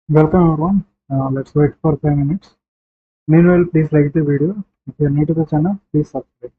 Welcome everyone. Let's wait for 5 minutes. Meanwhile, please like the video. If you are new to the channel, please subscribe.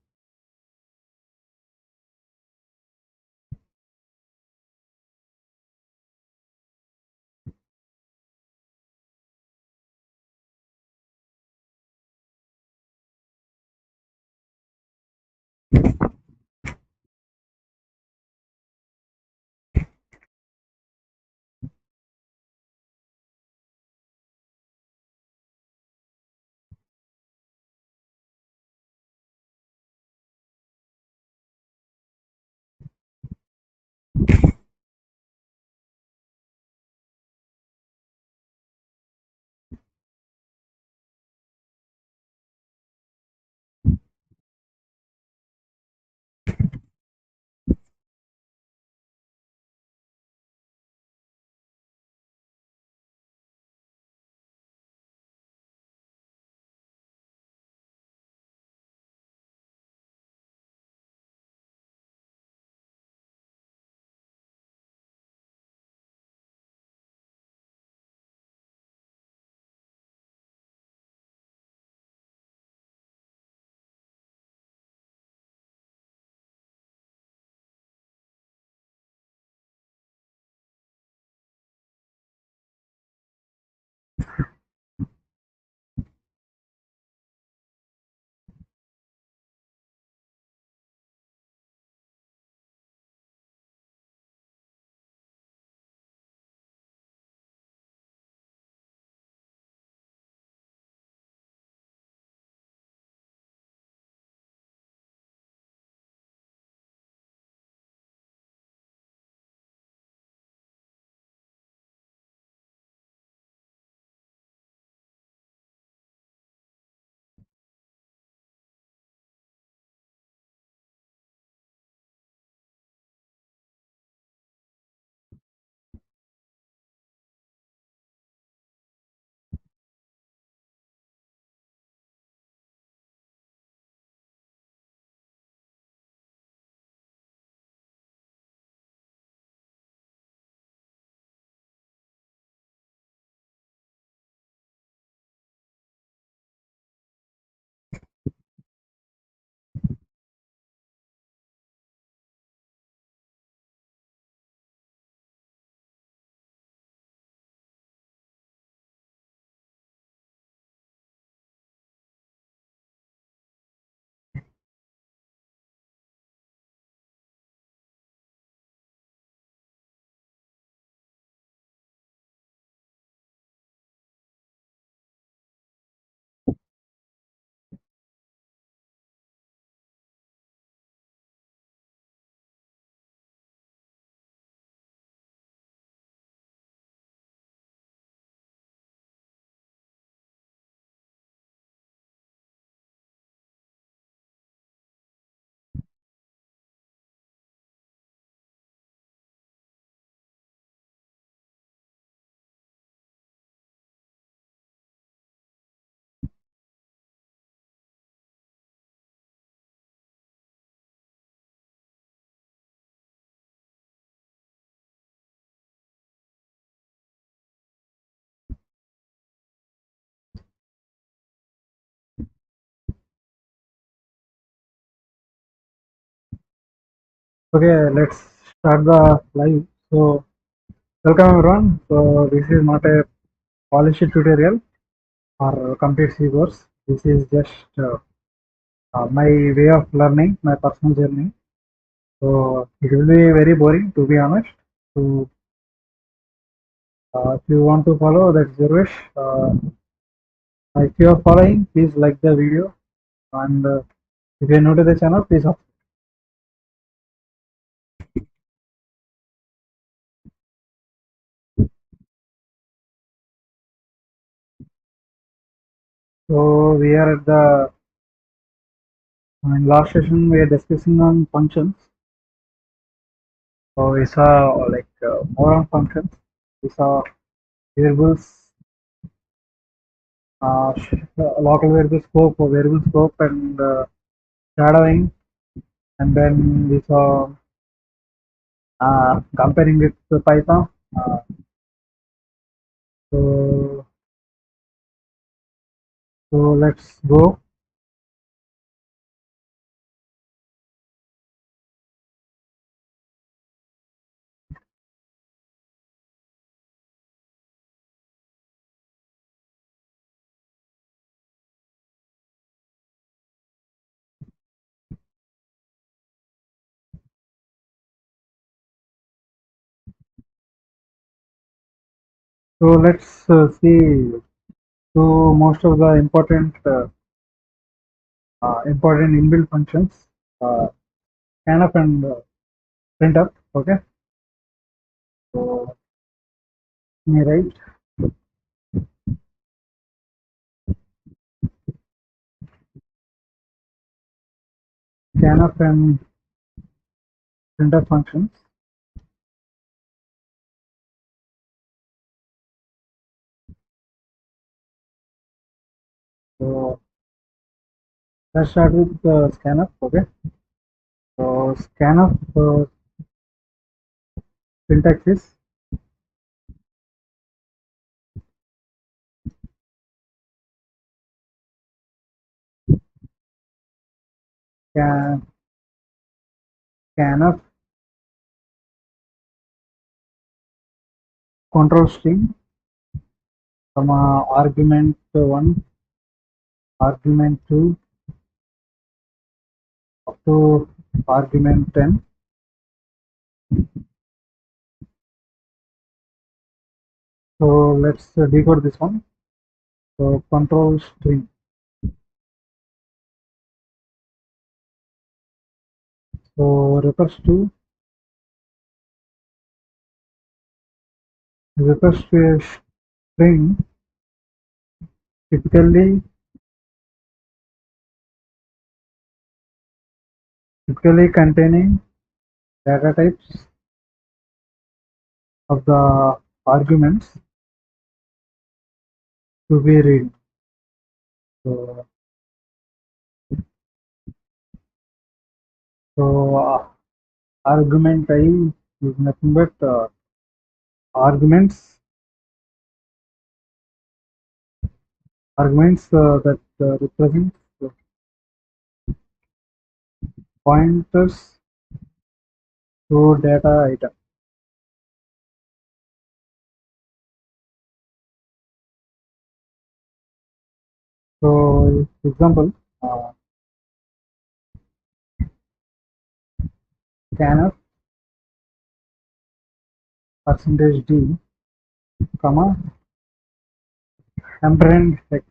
Okay, let's start the live. So, welcome everyone. So, this is not a polished tutorial or complete C course. This is just my way of learning, my personal journey. So, it will be very boring to be honest. So, if you want to follow, that's your wish. If you are following, please like the video, and if you are new to the channel, please subscribe. So we are at the in last session we are discussing on functions. So we saw more on functions. We saw variables, local variable scope, or variable scope, and shadowing, and then we saw comparing with Python. Uh, So let's go. So let's see. So most of the important inbuilt functions, uh, scanf and printf. Okay. So let me write scanf and printf functions. So let's start with scanf. Okay. So scanf syntax is scan, scanf control string, argument 1, argument 2, up to argument 10. So let's decode this one. So control string. So refers to a string typically containing data types of the arguments to be read. So, argument I is nothing but arguments that represent pointers to data item. So example, scanf percentage %d, comma ampersand x.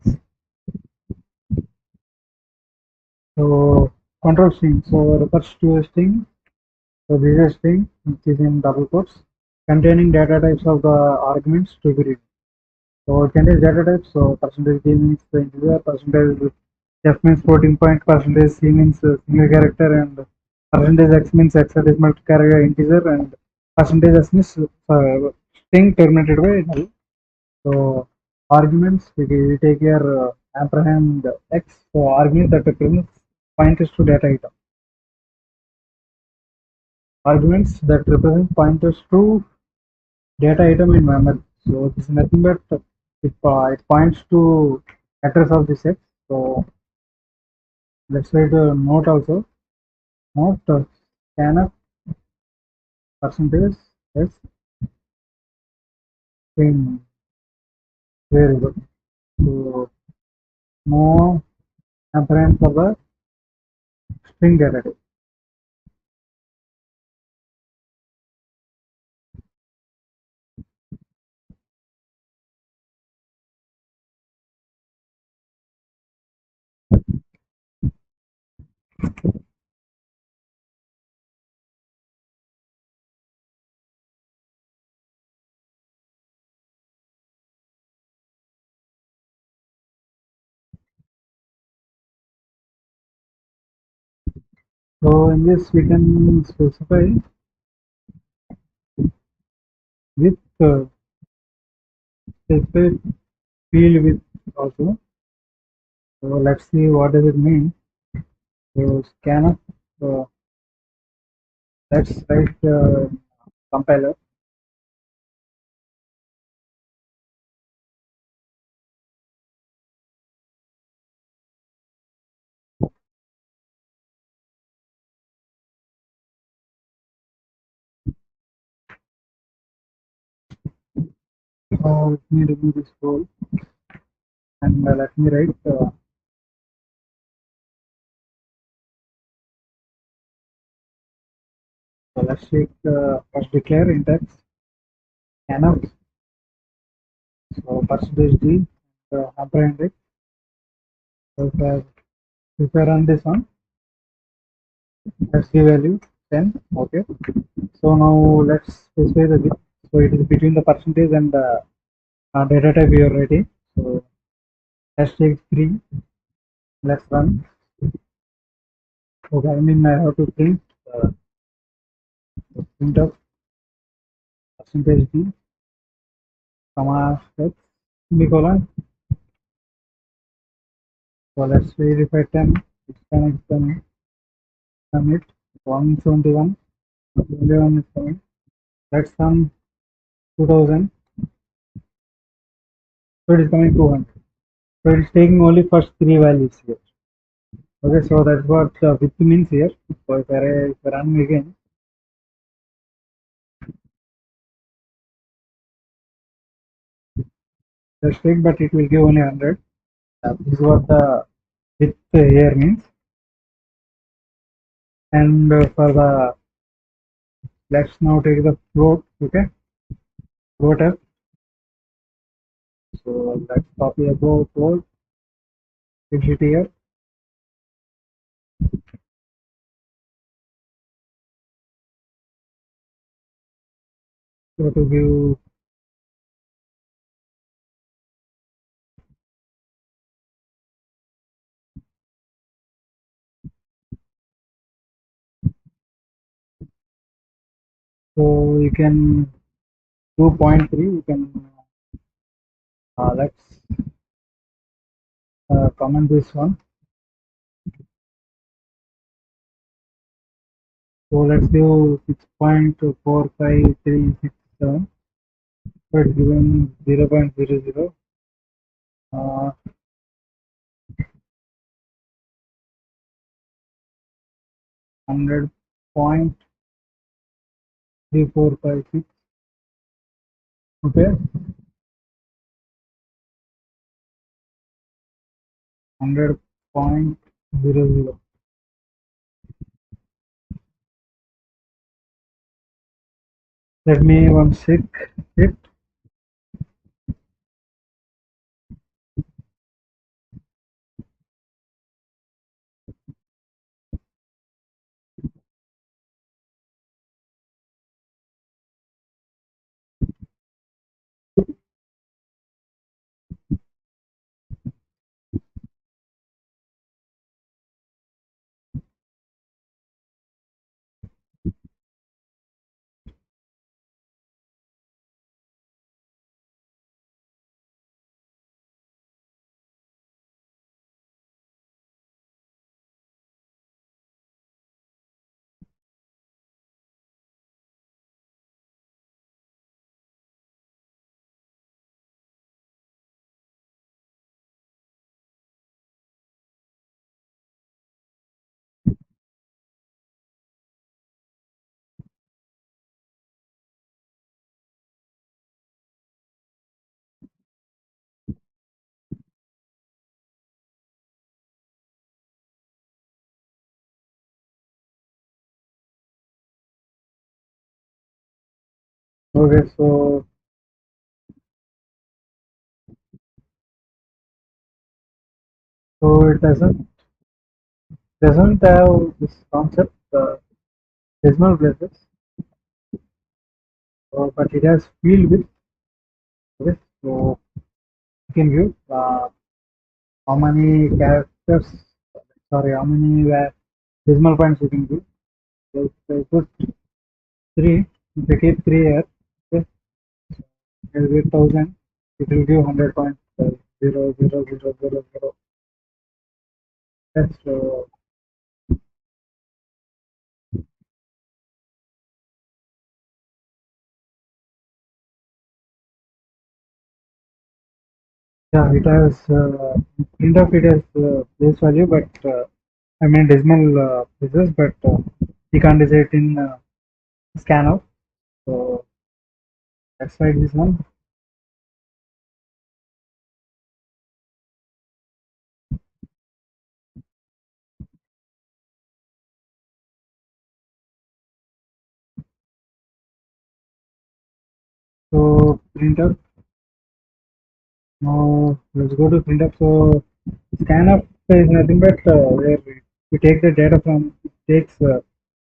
So control string. So refers to a string. So this is a string which is in double quotes containing data types of the arguments to be read. So it contains data types. So percentage d means the integer, percentage f means floating point, percentage c means single character, and percentage x means hexadecimal character integer, and percentage s means string terminated by null. So arguments we take here ampersand x. So argument that represents pointers to data item. Arguments that represent pointers to data item in memory. So this is nothing but it points to address of the set. So let's write a note also. Note scanf percentage s string. Very good. So no ampersand for the string data type. So in this we can specify with specify field with also. So let's see what does it mean. So scanf. Let's write compiler. Let me remove this whole and let me write. So let's take first declare index enough. So percentage d hamper index. So if I run this one, let's give value 10. Okay. So now let's specify the width. So it is between the percentage and the data type we are writing. So let's take 3. Let's run. Okay, I mean I have to print of percentage d comma x semicolon. So let's verify 10. It's 10 is commit 171. 171 is coming. Let's sum 2000. So it is coming 200. So it is taking only first 3 values here. Okay, so that's what width means here. So if I run again, let's take, but it will give only 100. This is what the width here means. And for the, let's now take the float. Okay, float f. So let's copy above float, fix it here. So to give, so you can do 0.3. You can let's comment this one. So let's do 6.45367. So it's given 0.00. 100.3456. Okay, 100.00. Let me once check it. Okay, so it doesn't have this concept decimal places, but it has field width. Okay, so you can view how many characters, sorry, how many decimal points you can give. So if I put 3, if I keep 3 here, okay, it will give 1000. It will give 100.00000. That's yeah, it has print of it has place value, but I mean decimal places, but you can't decide in scan out. So let's write this one. printf. Now let's go to printf. So scanf is nothing but where we take the data from, it takes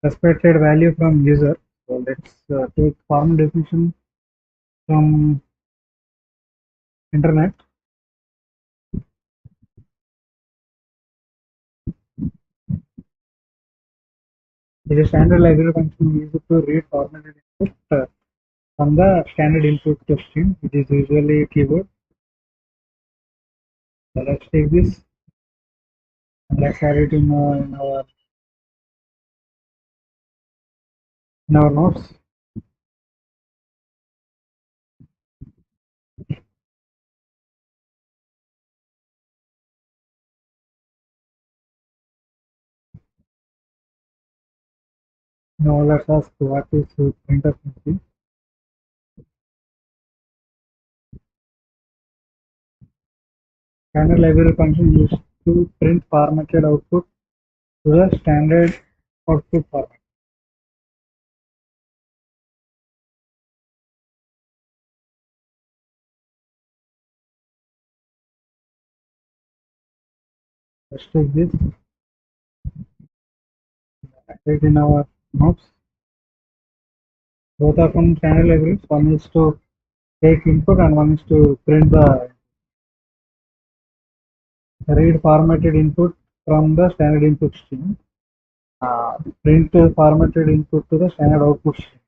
expected value from user. So let's take formal definition from internet. It is standard library function used to read formatted input from the standard input stream, which is usually keyboard. So let's take this and let's add it in our notes. Now let's ask what is printf function. Standard library function used to print formatted output to the standard output format. Let's take this, add it in our notes. Both are from standard libraries. One is to take input and one is to print the read formatted input from the standard input stream. Print formatted input to the standard output stream.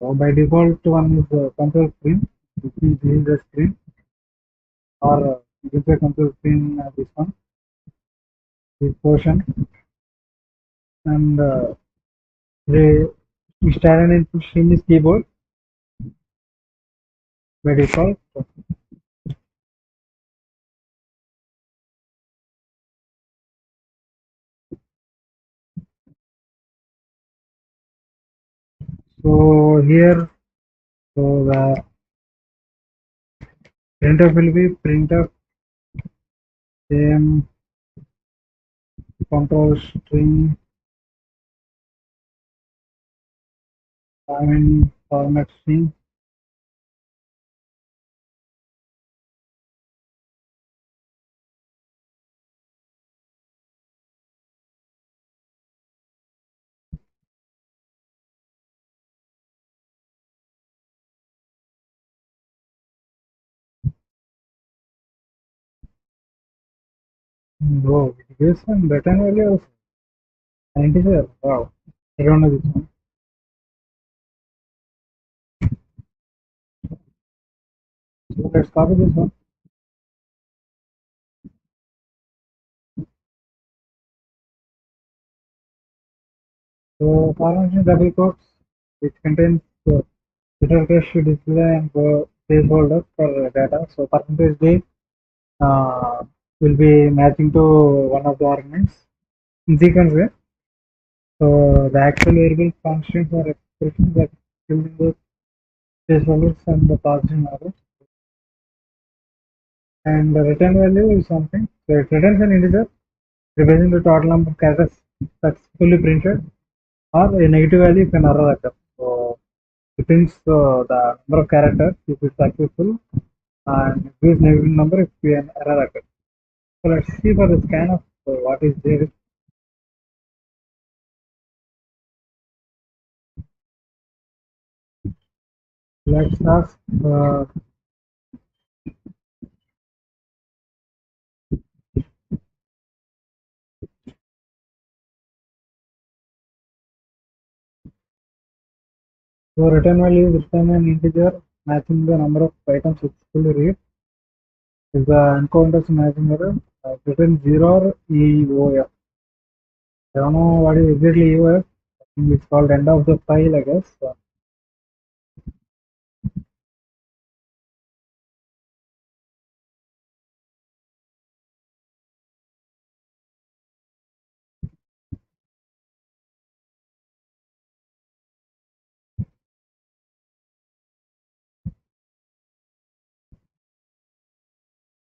So by default, one is control screen, which is this is the screen, or you can say control screen this one, this portion, and the standard input stream is keyboard by default. So here, so the printf will be printf same control string format string. Wow, it gives some return value of 97. Wow, I don't know this one. So let's copy this one. So formation double quotes, which contains literal text to display and placeholder for data. So percentage day will be matching to one of the arguments in sequence way. So the actual variable constants or expressions that filled in the placeholders and the passing order. And the return value is something. So it returns an integer representing the total number of characters successfully printed, or a negative value if an error occurs. So it prints the number of characters if it's successful, and it gives negative number if an error occurs. So let's see for the scan of what is there. Let's ask so return value is return an integer matching the number of items successfully read. If the encounters matching error, return 0 or EOF. I don't know what is exactly EOF. I think it's called end of the file, I guess.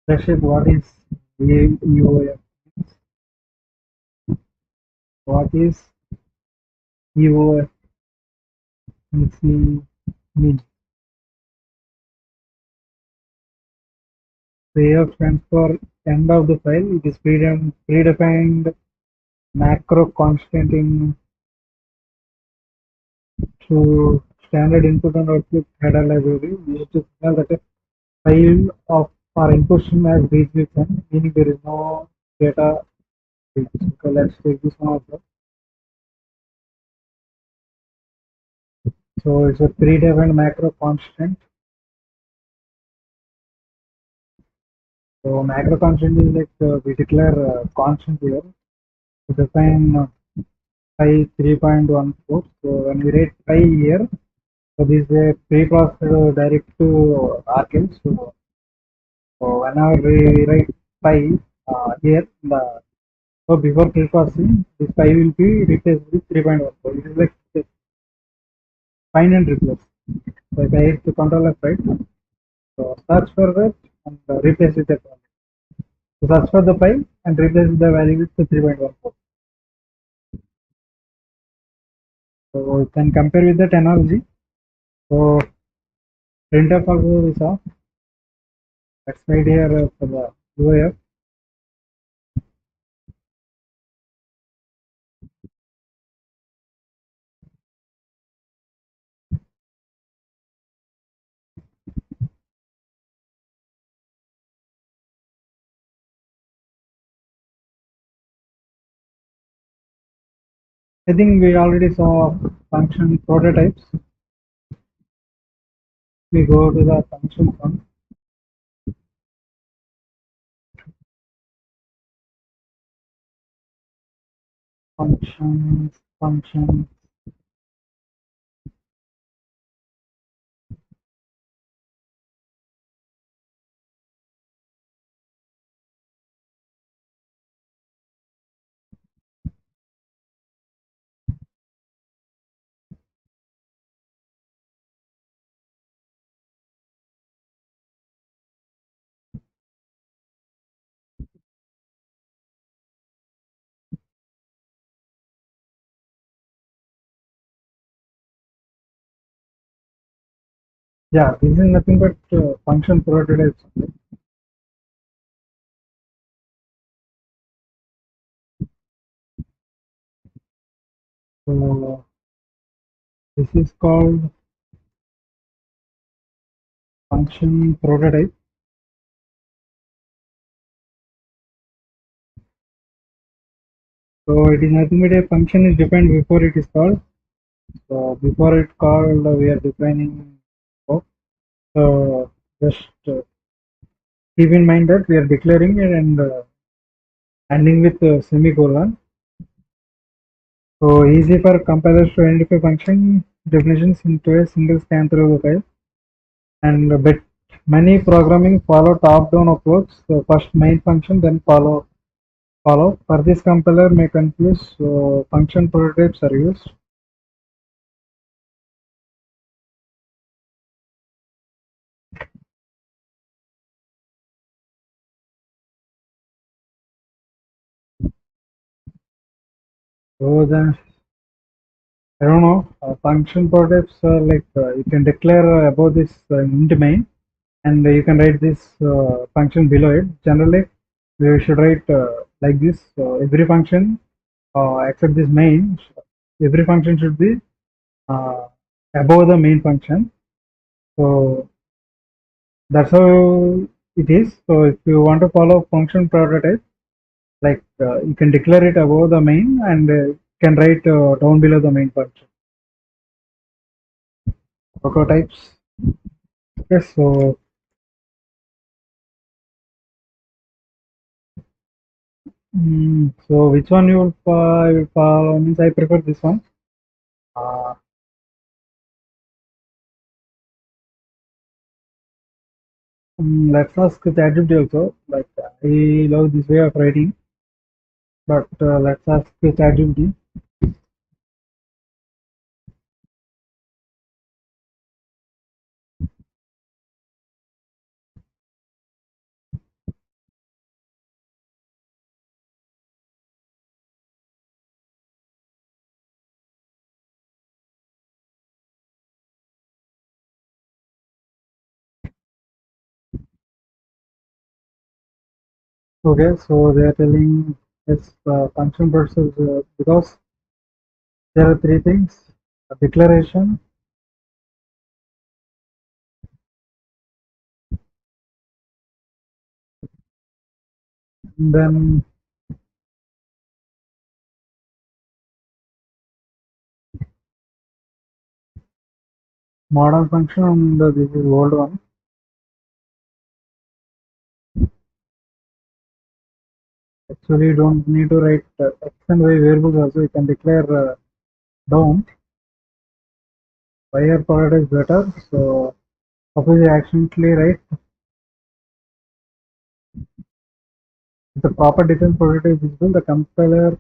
Let's check what is EOF. What is EOF means? AF stands for end of the file. It is predefined macro constant in to standard input and output header library used to signal that a file of our input stream has reached its end, meaning there is no data reach. So let's take this one also. So it's a predefined macro constant. So macro constant is like we declare constant here to define pi 3.14. So when we write pi here, so this is a pre-processed direct to archive. So whenever we write pi here, so before pre-processing, this pi will be replaced with 3.14. It is like find and replace. So if I hit the control F, right, so search for that and replace with that one. So search for the pi and replace the value with the 3.14. So you can compare with that analogy. So printf also we saw. Let's write here for the UAF. I think we already saw function prototypes. We go to the function one. Functions. Yeah, this is nothing but function prototypes. So this is called function prototype. So it is nothing but a function is defined before it is called. So before it called, we are defining scope. So just keep in mind that we are declaring it and ending with semicolon. So easy for compilers to identify function definitions into a single scan through the file. And but many programming follow top-down approach. So first main function, then follow. For this compiler may confuse, so function prototypes are used. So then I don't know. Function prototypes like you can declare above this int main, and you can write this function below it. Generally, we should write like this. So every function except this main, every function should be uh, above the main function. So that's how it is. So if you want to follow function prototype, like you can declare it above the main and can write down below the main function. Prototypes. Yes. So which one you will follow? Means I prefer this one. Uh, let's ask ChatGPT also. Like I love this way of writing, but let's ask ChatGPT. Okay, so they are telling it's function versus because there are three things: a declaration, then modern function, and this is old one. Actually, you don't need to write x and y variables also. You can declare down. Higher product is better. So suppose you accidentally write the proper defense product is visible, the compiler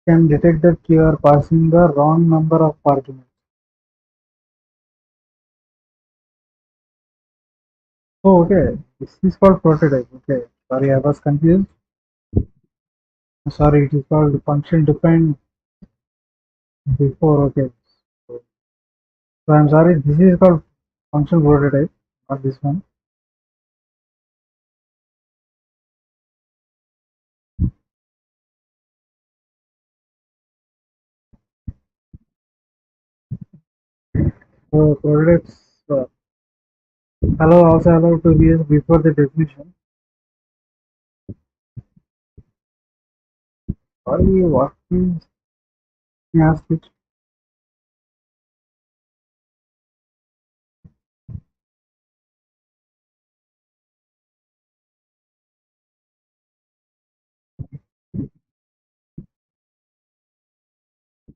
can detect that you are passing the wrong number of arguments. Oh, okay. This is called prototype. Okay. Sorry, I was confused. Sorry, it is called function defined before. Okay. So, so I'm sorry. This is called function prototype, not this one. So prototypes allow also allowed to be used before the definition. Sorry, what is ask it?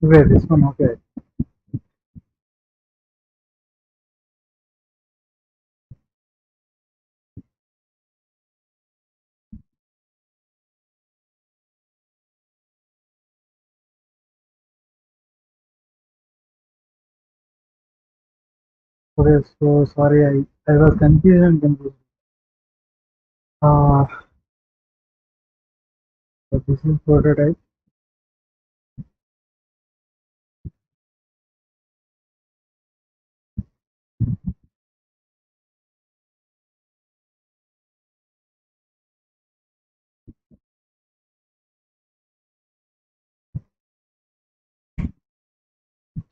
Wait, this one. Okay. Okay. So sorry, I was confused and confused. Uh, so this is prototype.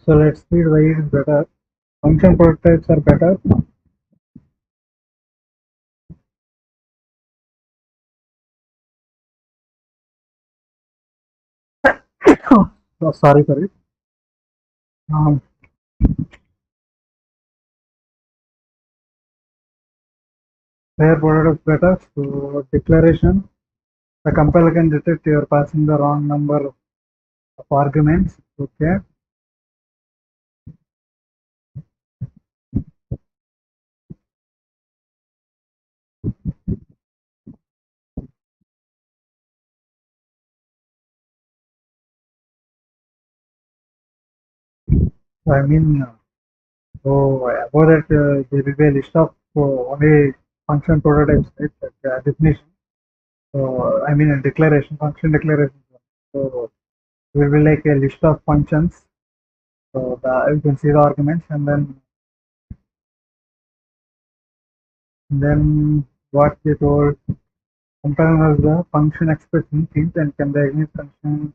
So let's see why it is better. Function prototypes are better. Oh, sorry for it. Um, where prototypes better. So declaration. The compiler can detect you are passing the wrong number of arguments. Okay. So I mean, so about that there will be a list of only function prototypes, right? Definition. So I mean a declaration, function declaration. So it will be like a list of functions. So you can see the arguments, and then what they told compiler has the function expression things and can diagnose functions.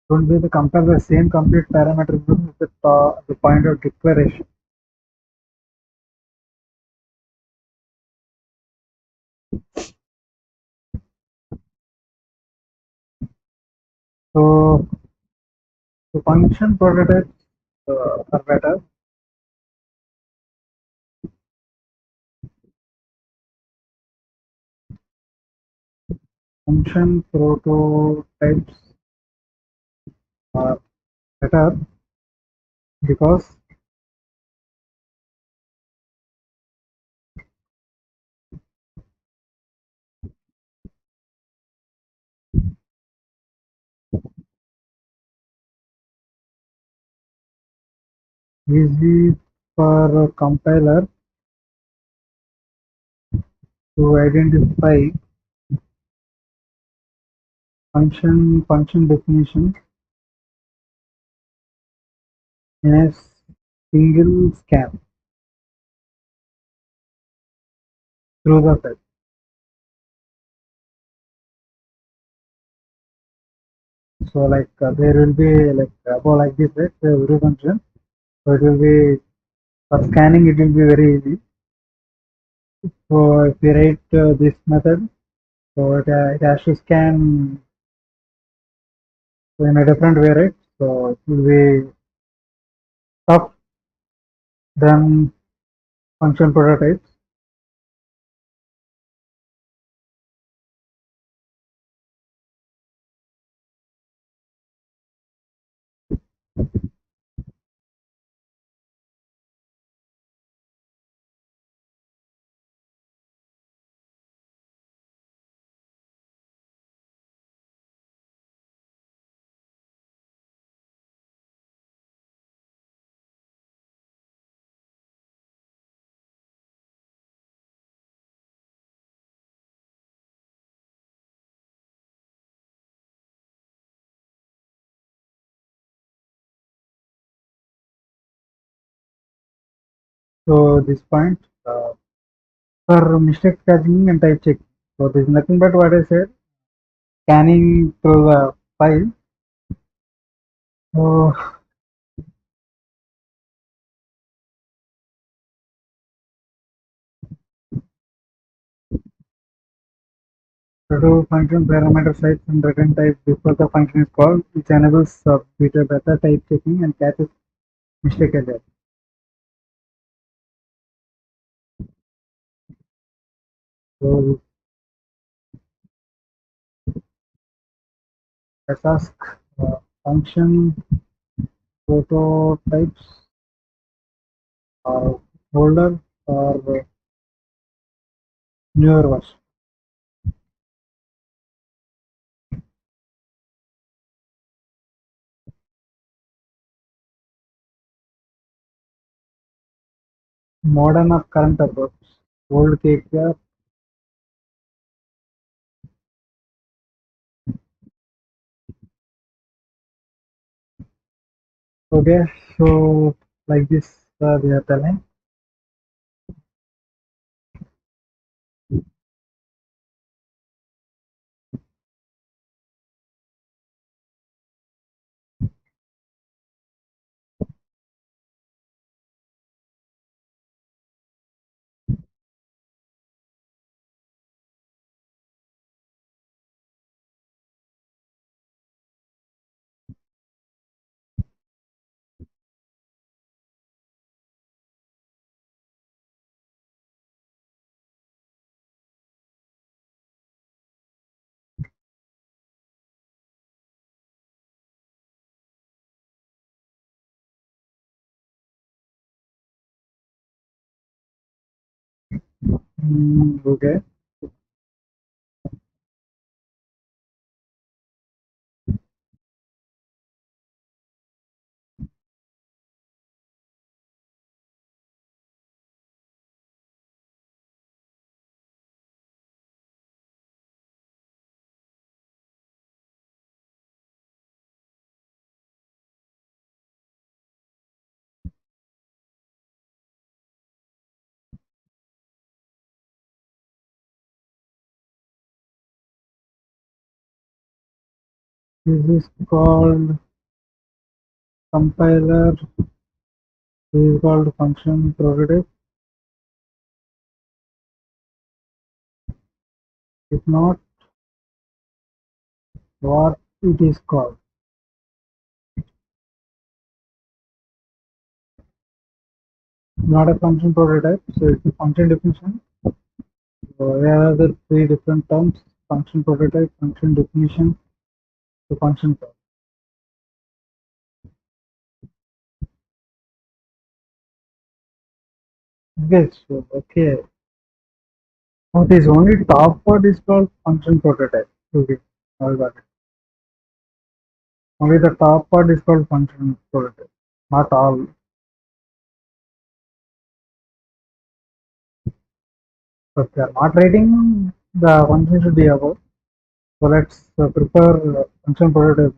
Don't be the compare the same complete parameter with the point of declaration. So the function prototypes are better. Function prototypes are better because easy for a compiler to identify function definition in a single scan through the file. So like there will be like above like this, right? The every function. So it will be for scanning. It will be very easy. So if we write this method, so it has to scan in a different way, right? So it will be tough than function prototypes. So this point for mistake catching and type check. So this is nothing but what I said, scanning through the file. So to do function parameter size and return type before the function is called, which enables beta better type checking and catches mistake error. So let's ask function prototypes or older or newer version. Modern or current approach. Old KPR. Okay, so like this we are telling. Okay. This is called compiler. This is called function prototype. If not, what it is called? Not a function prototype. So it's a function definition. So there are the three different terms: function prototype, function definition, to function call. Okay, so okay. Now this only top part is called function prototype. Okay, all got it. Only the top part is called function prototype, not all. But they are not writing, the function should be above. So let's prepare function prototype.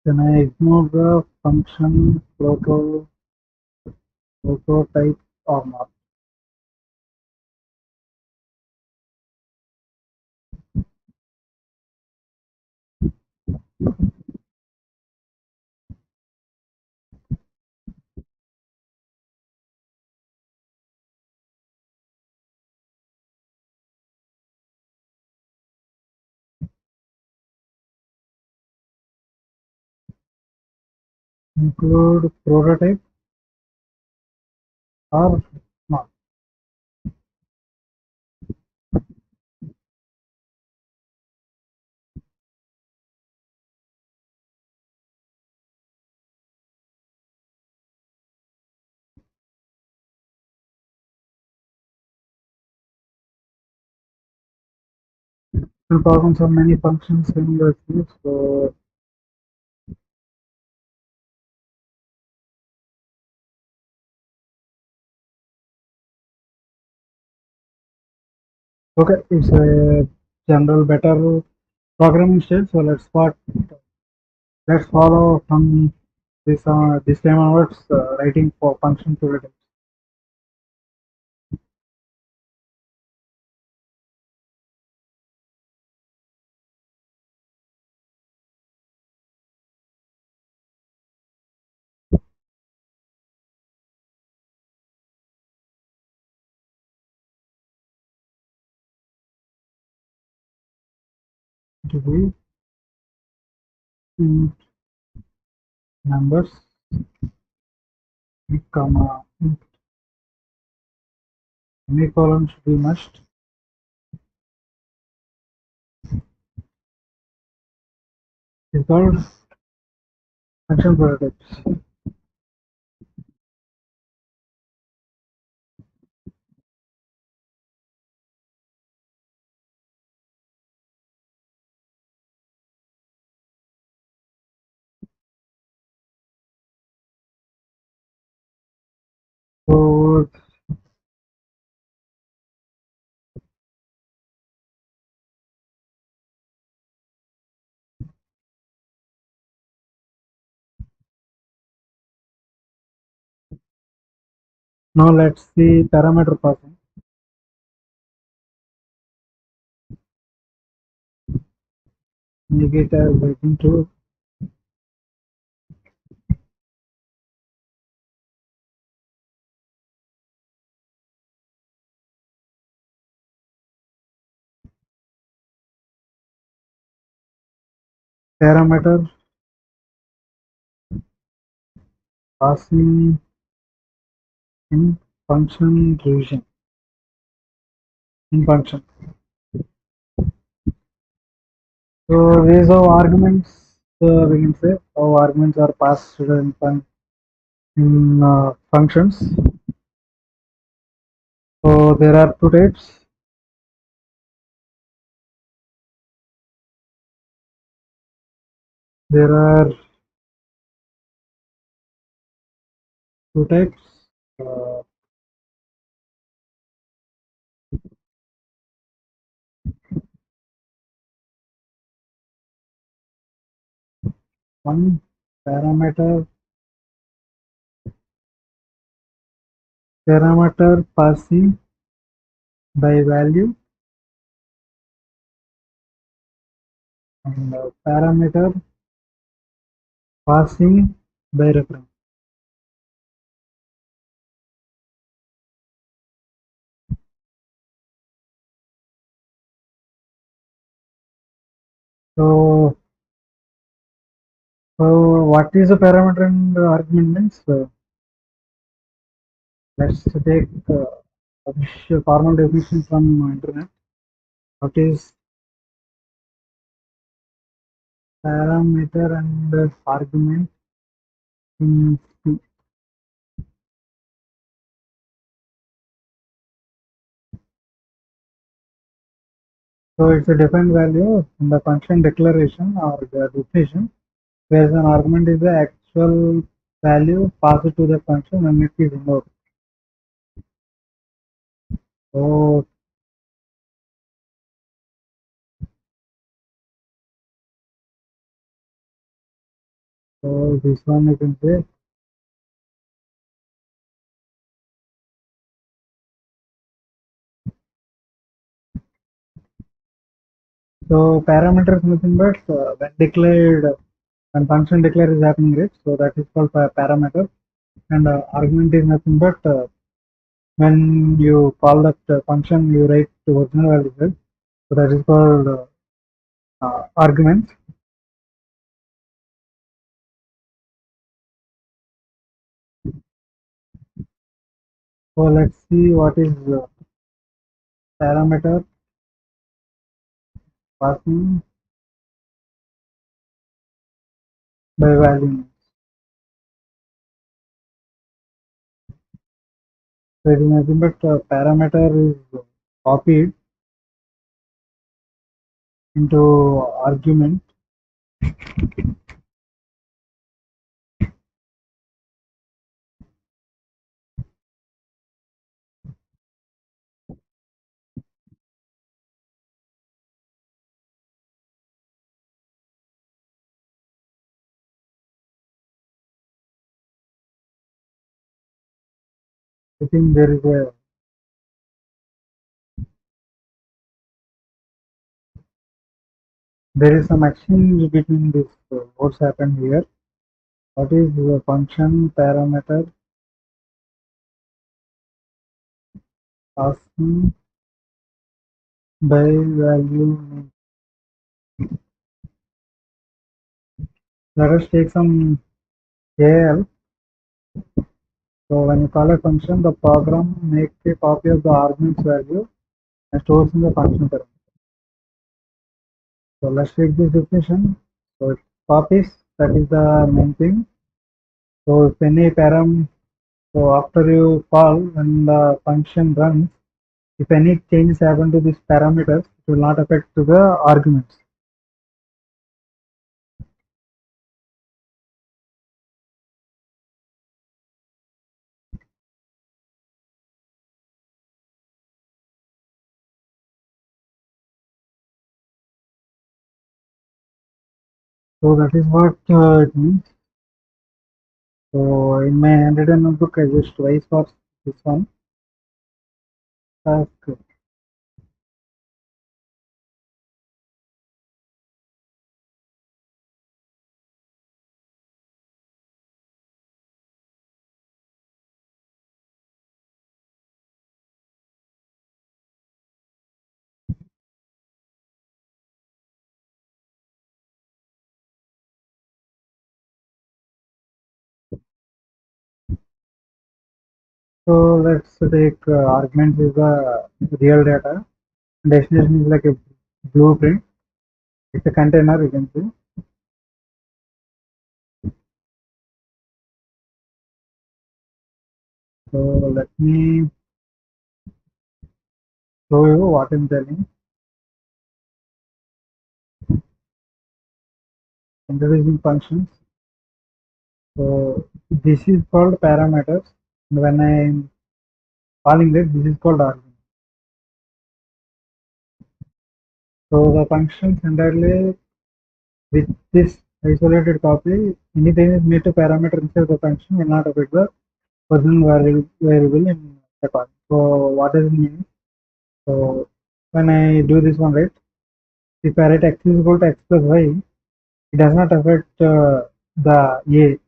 Can I ignore the function prototype or not? Include prototype or not? We'll perform so many functions in the queue. So okay, it's a general better programming stage. So let's follow from this time onwards writing for function prototypes. To be int numbers comma int semicolon should be must is called function prototypes. So now let's see parameter passing. Indicate as waiting to parameter passing in function revision in function. So these are arguments we can say how arguments are passed in functions. So there are two types. There are two types. Uh, one parameter passing by value and parameter passing by reference. So, what is a parameter and argument means? Let's take official formal definition from internet. What is parameter and argument in C? So it's a defined value in the function declaration or the definition, whereas an argument is the actual value passed to the function when it is invoked. So So this one you can say. So parameter is nothing but when declared, when function declare is happening, right? So that is called parameter, and argument is nothing but when you call that function, you write the original value, right? So that is called argument. So let's see what is parameter passing by value. So it is nothing but parameter is copied into argument. I think there is some exchange between this. What's happened here? What is the function parameter asking by value? Let us take some AL. So when you call a function, the program makes a copy of the argument's value and stores in the function parameter. So let's take this definition. So it copies, that is the main thing. So if any param, so after you call, when the function runs, if any changes happen to these parameters, it will not affect to the arguments. So that is what it means. So in my handwritten notebook, I just twice for this one task. So let's take arguments is the real data. Destination is like a blueprint. It's a container, you can see. So let me show you what I'm telling. Introducing functions. So this is called parameters. And when I'm calling this, this is called argument. So the functions entirely with this isolated copy, anything is made to parameter inside the function will not affect the original variable in the call. So what does it mean? So when I do this one, right? If I write x is equal to x plus y, it does not affect the a.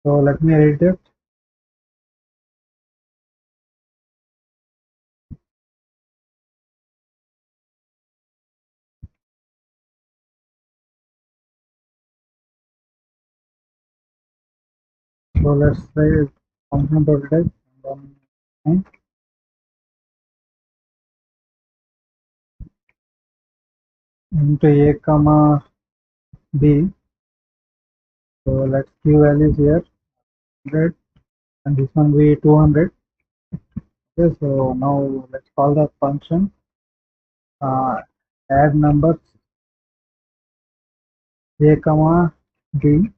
So let me write that. So let's write function prototype and into a comma b. So let's give values here 100 and this one be 200. Okay, so now let's call the function add numbers a comma b.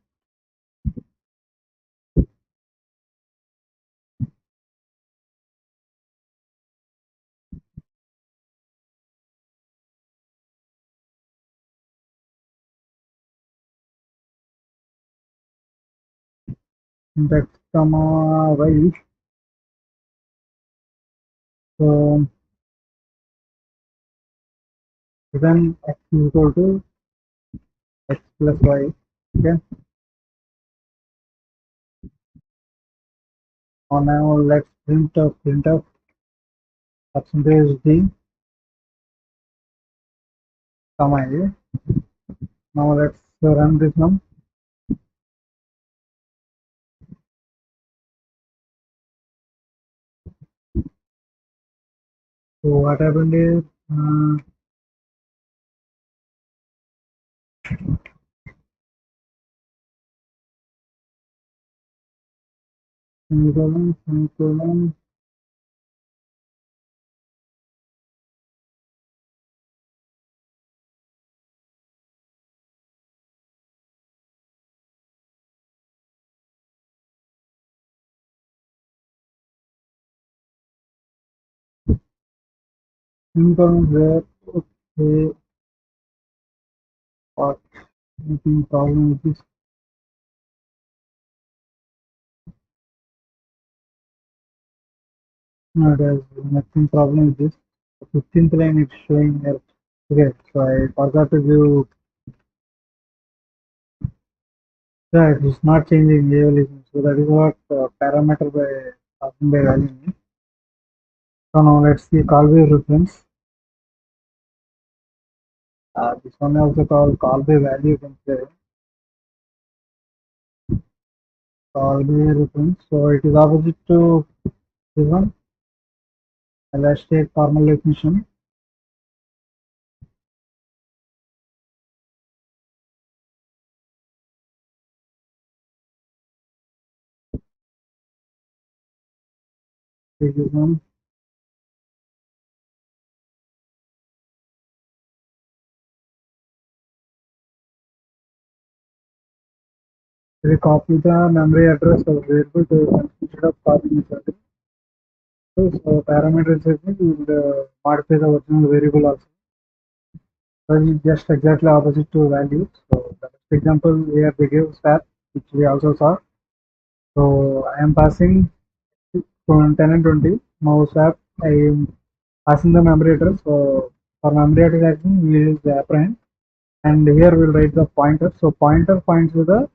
int x comma y. So then x is equal to x plus y. Okay. Now let's print of percentage d comma a. Now let's run this one. So what happened is semicolon, semicolon. Semicolon where okay, what anything problem with this? No, there's nothing problem with this. 15th line it's showing here. Okay, so I forgot to give. Yeah, it is not changing evaluation. So that is what parameter by passing by value means. So now let's see call by reference. This one also called call by value. You can say call by reference. So it is opposite to this one. Let's take formal definition. Take this one. We copy the memory address of variable to instead of copying it. So parameter setting will modify the original variable also. So it's just exactly opposite to value. So the next example here they give swap, which we also saw. So I am passing 10 and 20. Now swap I am passing the memory address. So for memory address action we use the apprehend, and here we'll write the pointer. So pointer points to the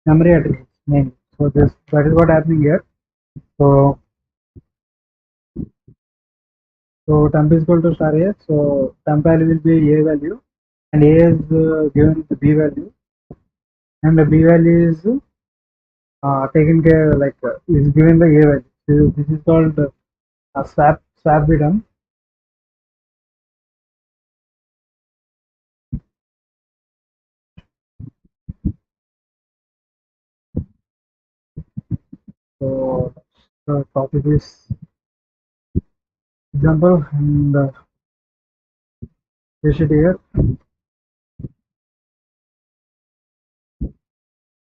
memory address name. So this that is what happening here. So temp is equal to star a. So temp value will be a value, and a is given the b value, and the b value is taken care like is given the a value. So this is called swap be done. So copy this example and paste it here.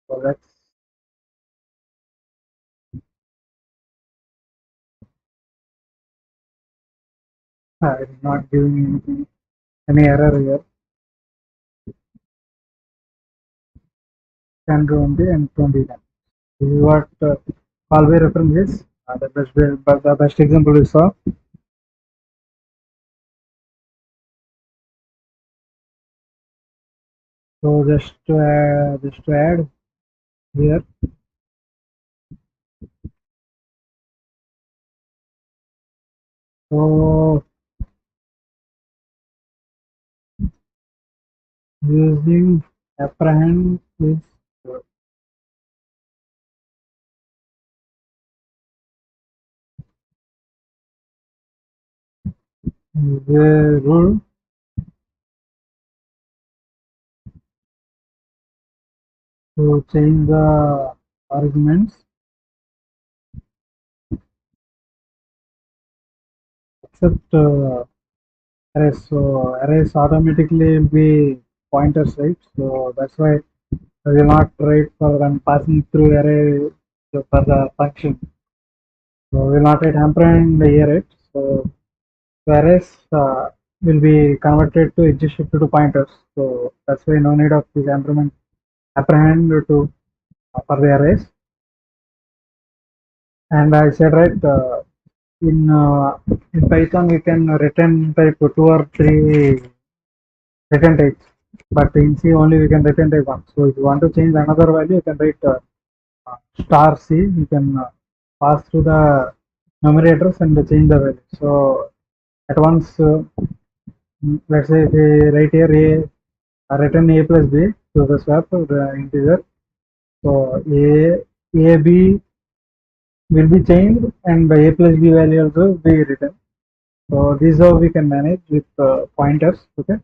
So let's it is not giving anything, any error here. 10 20 and 20 10. This is what call by reference is. The best example we saw. So just to add here. So using apprehend is the rule to change the arguments except arrays. So arrays automatically will be pointers, right? So that's why I will not write for when passing through array for the function. So we will not write ampersand here, right? So arrays will be converted to edge shifted to pointers. So that's why no need of this ampersand to for the arrays. And I said right, in Python we can return type 2 or 3 return types, but in C only we can return type 1. So if you want to change another value, you can write star C. You can pass through the memory address and change the value. So at once, let's say if we write here return a plus b, so the swap of the integer. So a b will be changed and the a plus b value also will be written. So this is how we can manage with pointers. Okay.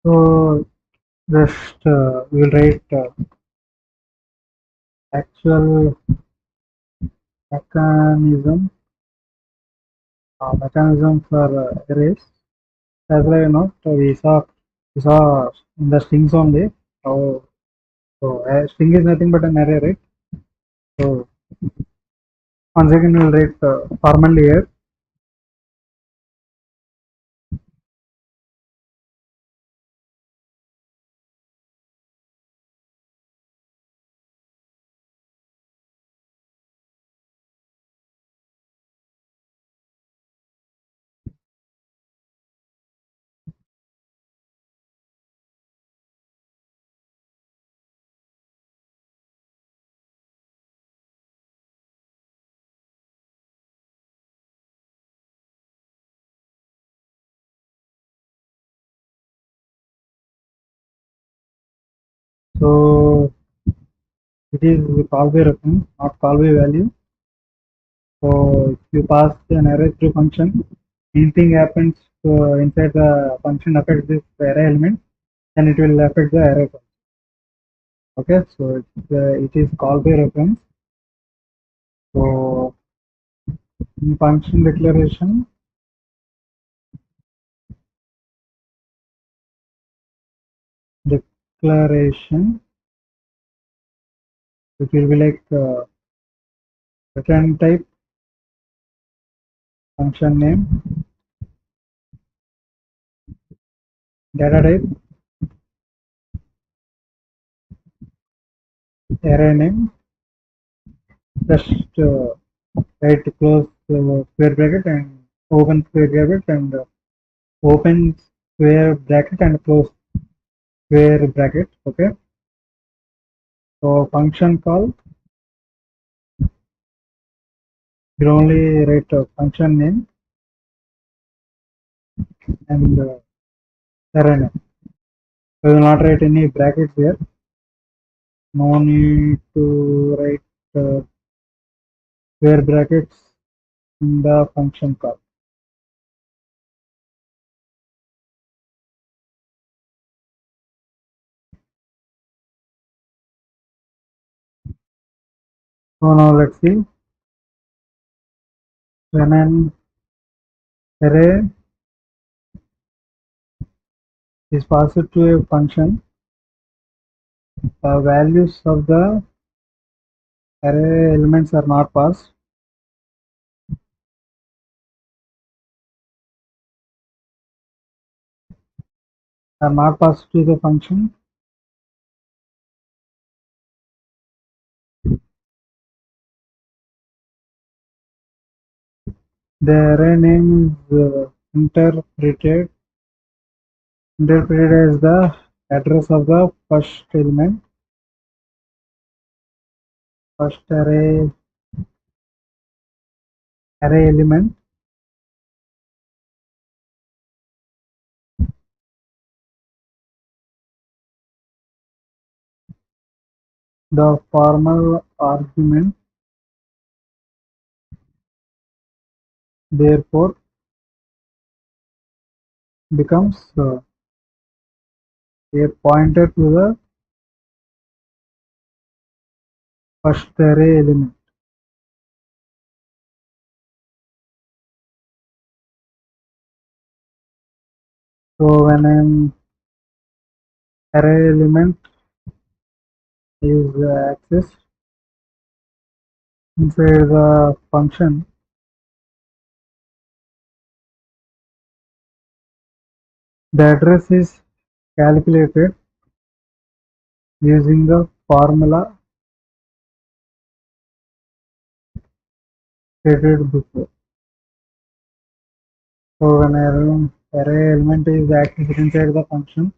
So just we'll write actual mechanism mechanism for arrays. As I know, so we saw in the strings only. So a string is nothing but an array, right? So once again we'll write formally here. So it is call by reference, not call by value. So if you pass an array through function, anything happens inside the function affects this array element, then it will affect the array. Okay, so it is call by reference. So in function declaration, it will be like return type, function name, data type, array name. Just write close square bracket and open square bracket and open square bracket and close square bracket. Okay. So function call, you only write function name and array name. So you will not write any brackets here. No need to write square brackets in the function call. So now let's see, when an array is passed to a function, the values of the array elements are not passed. Are not passed to the function. The array name is interpreted as the address of the first array element. The formal argument therefore becomes a pointer to the first array element. So when an array element is accessed inside the function, the address is calculated using the formula stated before. So when an array element is accessed inside the function,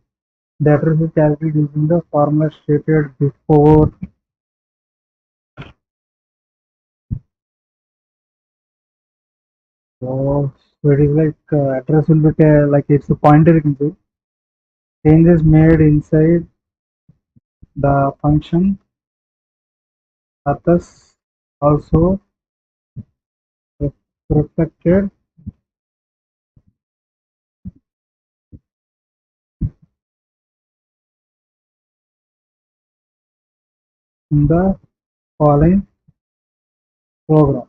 the address is calculated using the formula stated before. So it is like address will be like it's a pointer, you can say. Changes made inside the function are thus also reflected in the following program.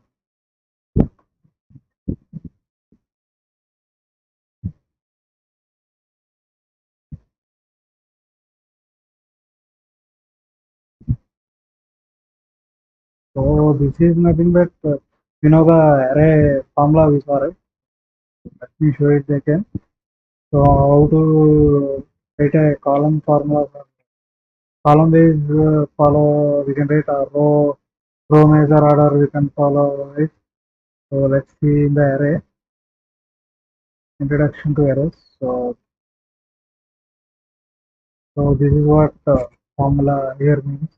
So this is nothing but the array formula we saw, right? Let me show it again. So how to write a column formula? Column base follow. We can write a row measure order. We can follow it. So let's see in the array. Introduction to arrays. So this is what formula here means.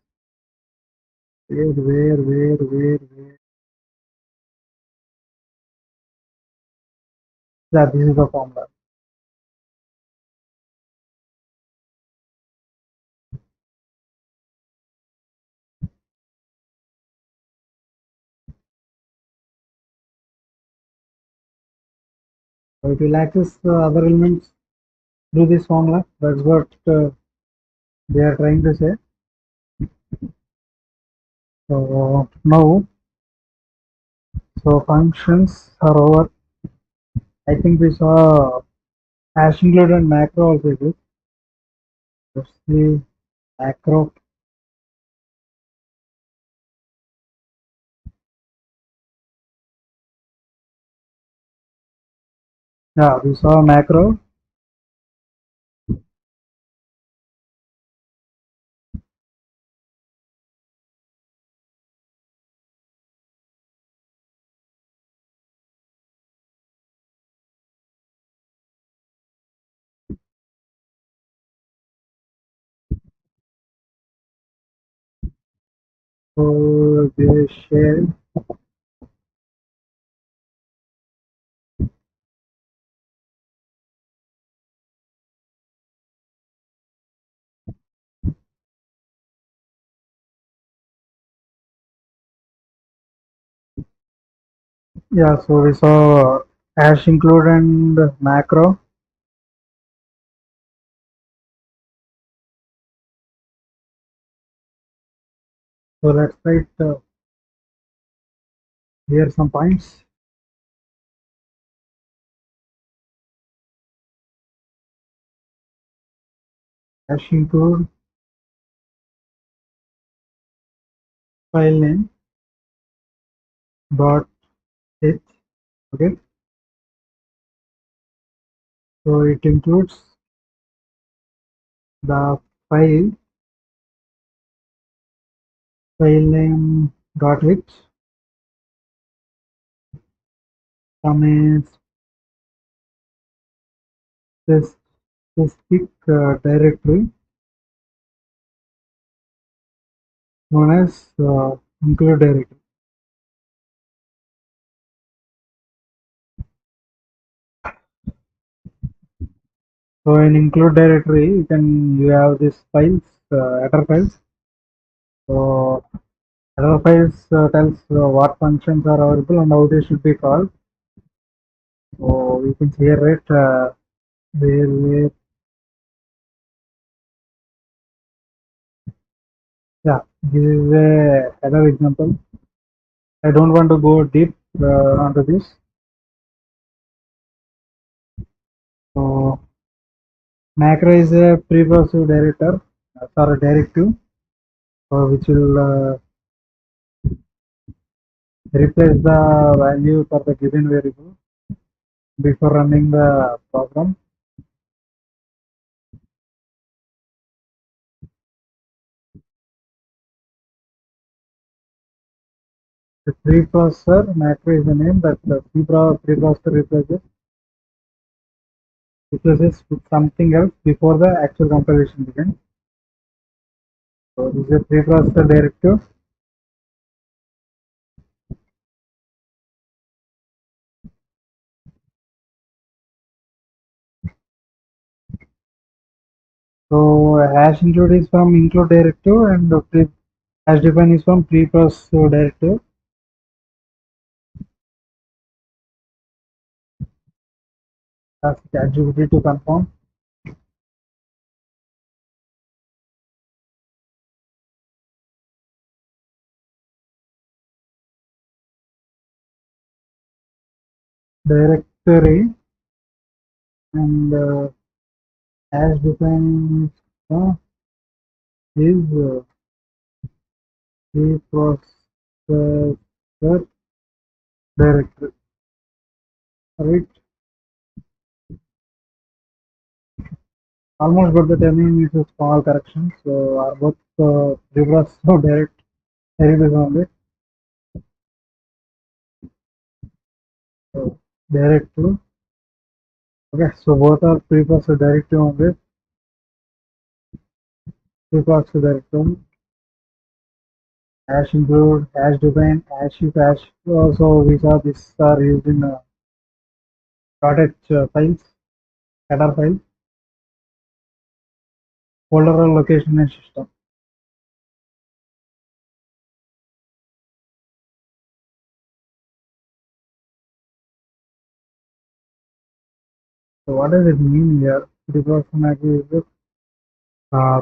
Where. Yeah, this is the formula. So it will access other elements through this formula. That's what they are trying to say. So now, so functions are over. I think we saw hash include and macro also good. Let's see macro. Yeah, we saw macro. So they share. Yeah, so we saw hash include and macro. So let's write here some points. Hash include file name dot h. Okay, so it includes the file name dot h from a specific directory known as include directory. So in include directory, you have this files, header files. So header files tells what functions are available and how they should be called. So we can see here, right? Where yeah, this is a header example. I don't want to go deep onto this. So macro is a preprocessor director, sorry, directive, which will replace the value for the given variable before running the program. The preprocessor macro is the name that the preprocessor replaces with something else before the actual compilation begins. So this is a preprocessor directive. So hash include is from include directive and hash define is from preprocessor directive. Ask ChatGPT to confirm. Directory and hash define is preprocessor directory. Right, almost got the timing is a small correction. So are both preprocessor direct derivatives only. So directive. Okay, so both are preprocessor directive only. Preprocessor directive. Hash include, hash define, hash if hash. Also, we saw this are used in .h files, header files, folder location and system. So what does it mean here? Preprocessor is uh,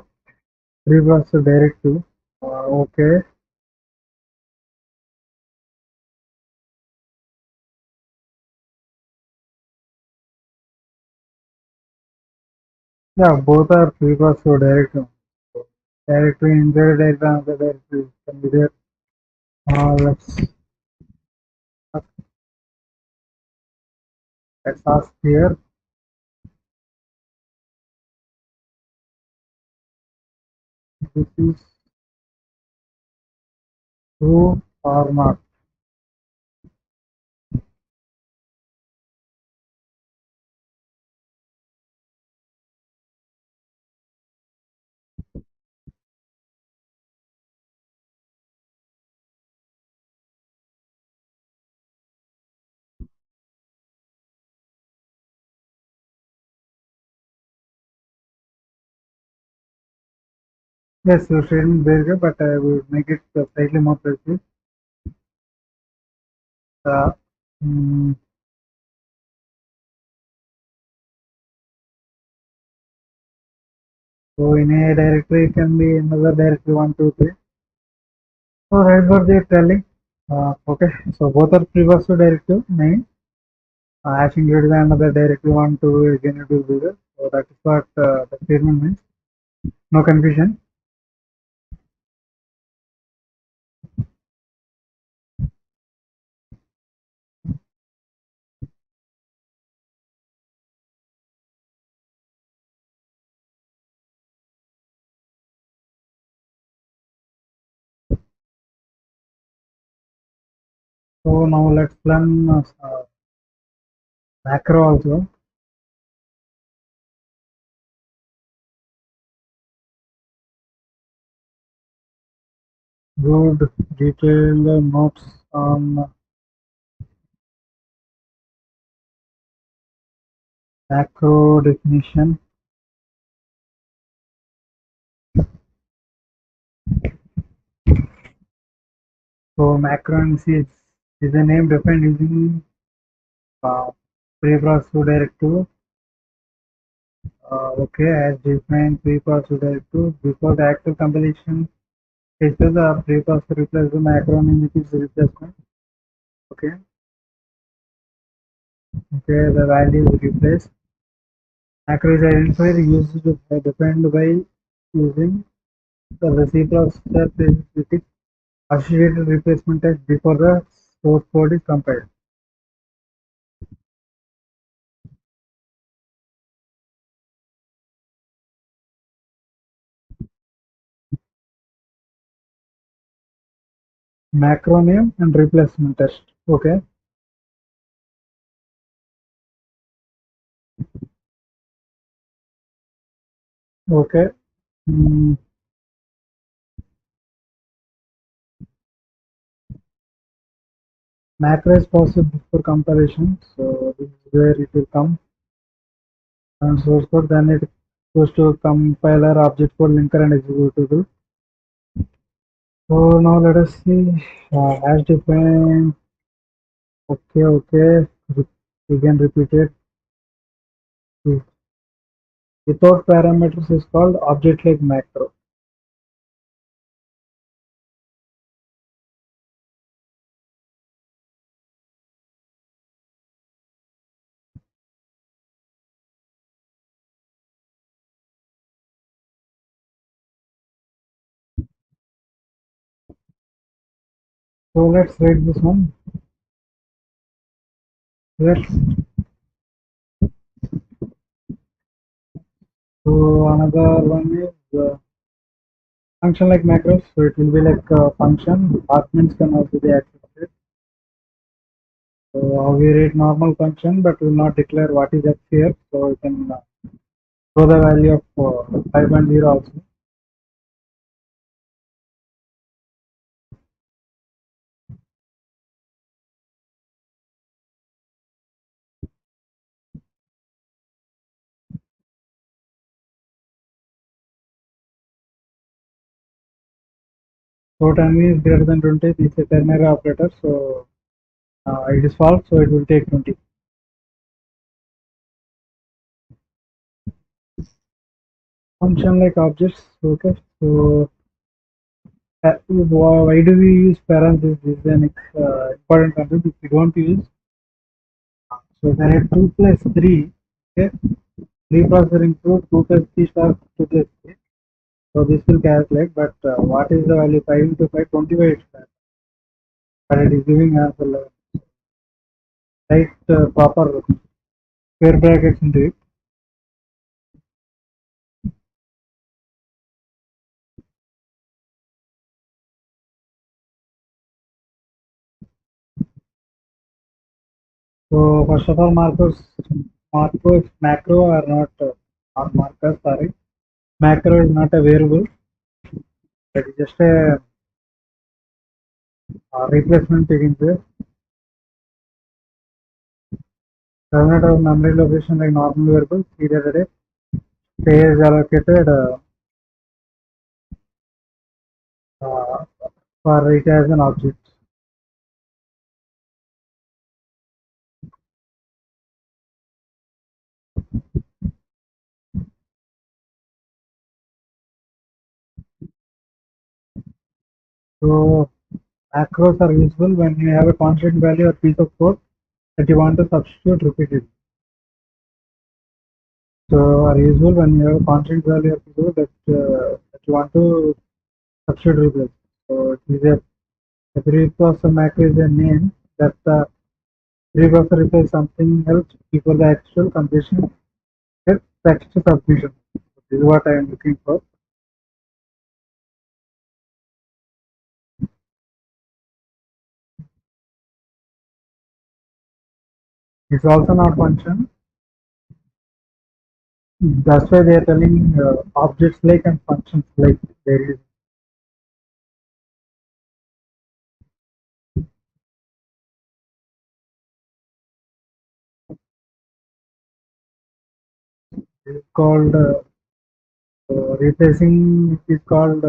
preprocessor directive. Okay. Yeah, both are preprocessor directive. So directory inside directory, another directory can be there. Let's ask here. This is true or not? Yes, your statement is very good, but I will make it slightly more precise. Uh, mm, so in a directory can be another directory 1, 2, 3. So that's what they're telling. Okay, so both are previous directive name. Hash included another directory 1, 2 again it will be there. So that is what the statement means. No confusion. So now let's learn macro also. Good detailed notes on macro definition. So macro is a name defined using preprocessor directive. Okay, as defined preprocessor directive before the actual compilation phases, the preprocessor replaces the macro name with its replacement. Okay, okay, the value is replaced. Macro is identified used defined by using the reciprocal with its associated replacement text before the source code is compiled. Macro name and replacement text. Okay. Okay. Mm, macro is possible for compilation, so this is where it will come and source code. Then it goes to compiler, object code, linker, and executable. So now let us see hash define. Okay, okay. Again repeated. Without parameters is called object like macro. So let's write this one. Let's so another one is function like macros. So it will be like a function. Arguments can also be accessed. So we read normal function, but will not declare what is x here. So we can throw the value of 5.0 also. So 10 is greater than 20. This is a ternary operator. So it is false. So it will take 20. Function like objects. Okay. So why do we use parentheses? This is an important concept. If we don't use, so there are 2 plus 3. Okay. 3 processor include 2 plus 3 star 2 plus 3. So this will calculate, but what is the value 5 into 5? 25, but it is giving us the right proper square brackets into it. So first of all, macro are not or markers. Sorry, macro is not a variable. It is just replacement taking place. Does not have memory location like normal variable. See that it is allocated uh, for it as an object. So macros are useful when you have a constant value or piece of code that you want to substitute repeatedly. So are useful when you have a constant value of code that you want to substitute replace. So it is a preprocessor macro is a name that the preprocessor replaces something else before the actual completion is text submission. This is what I am looking for. It's also not function. That's why they are telling objects like and functions like there is. It's called replacing is called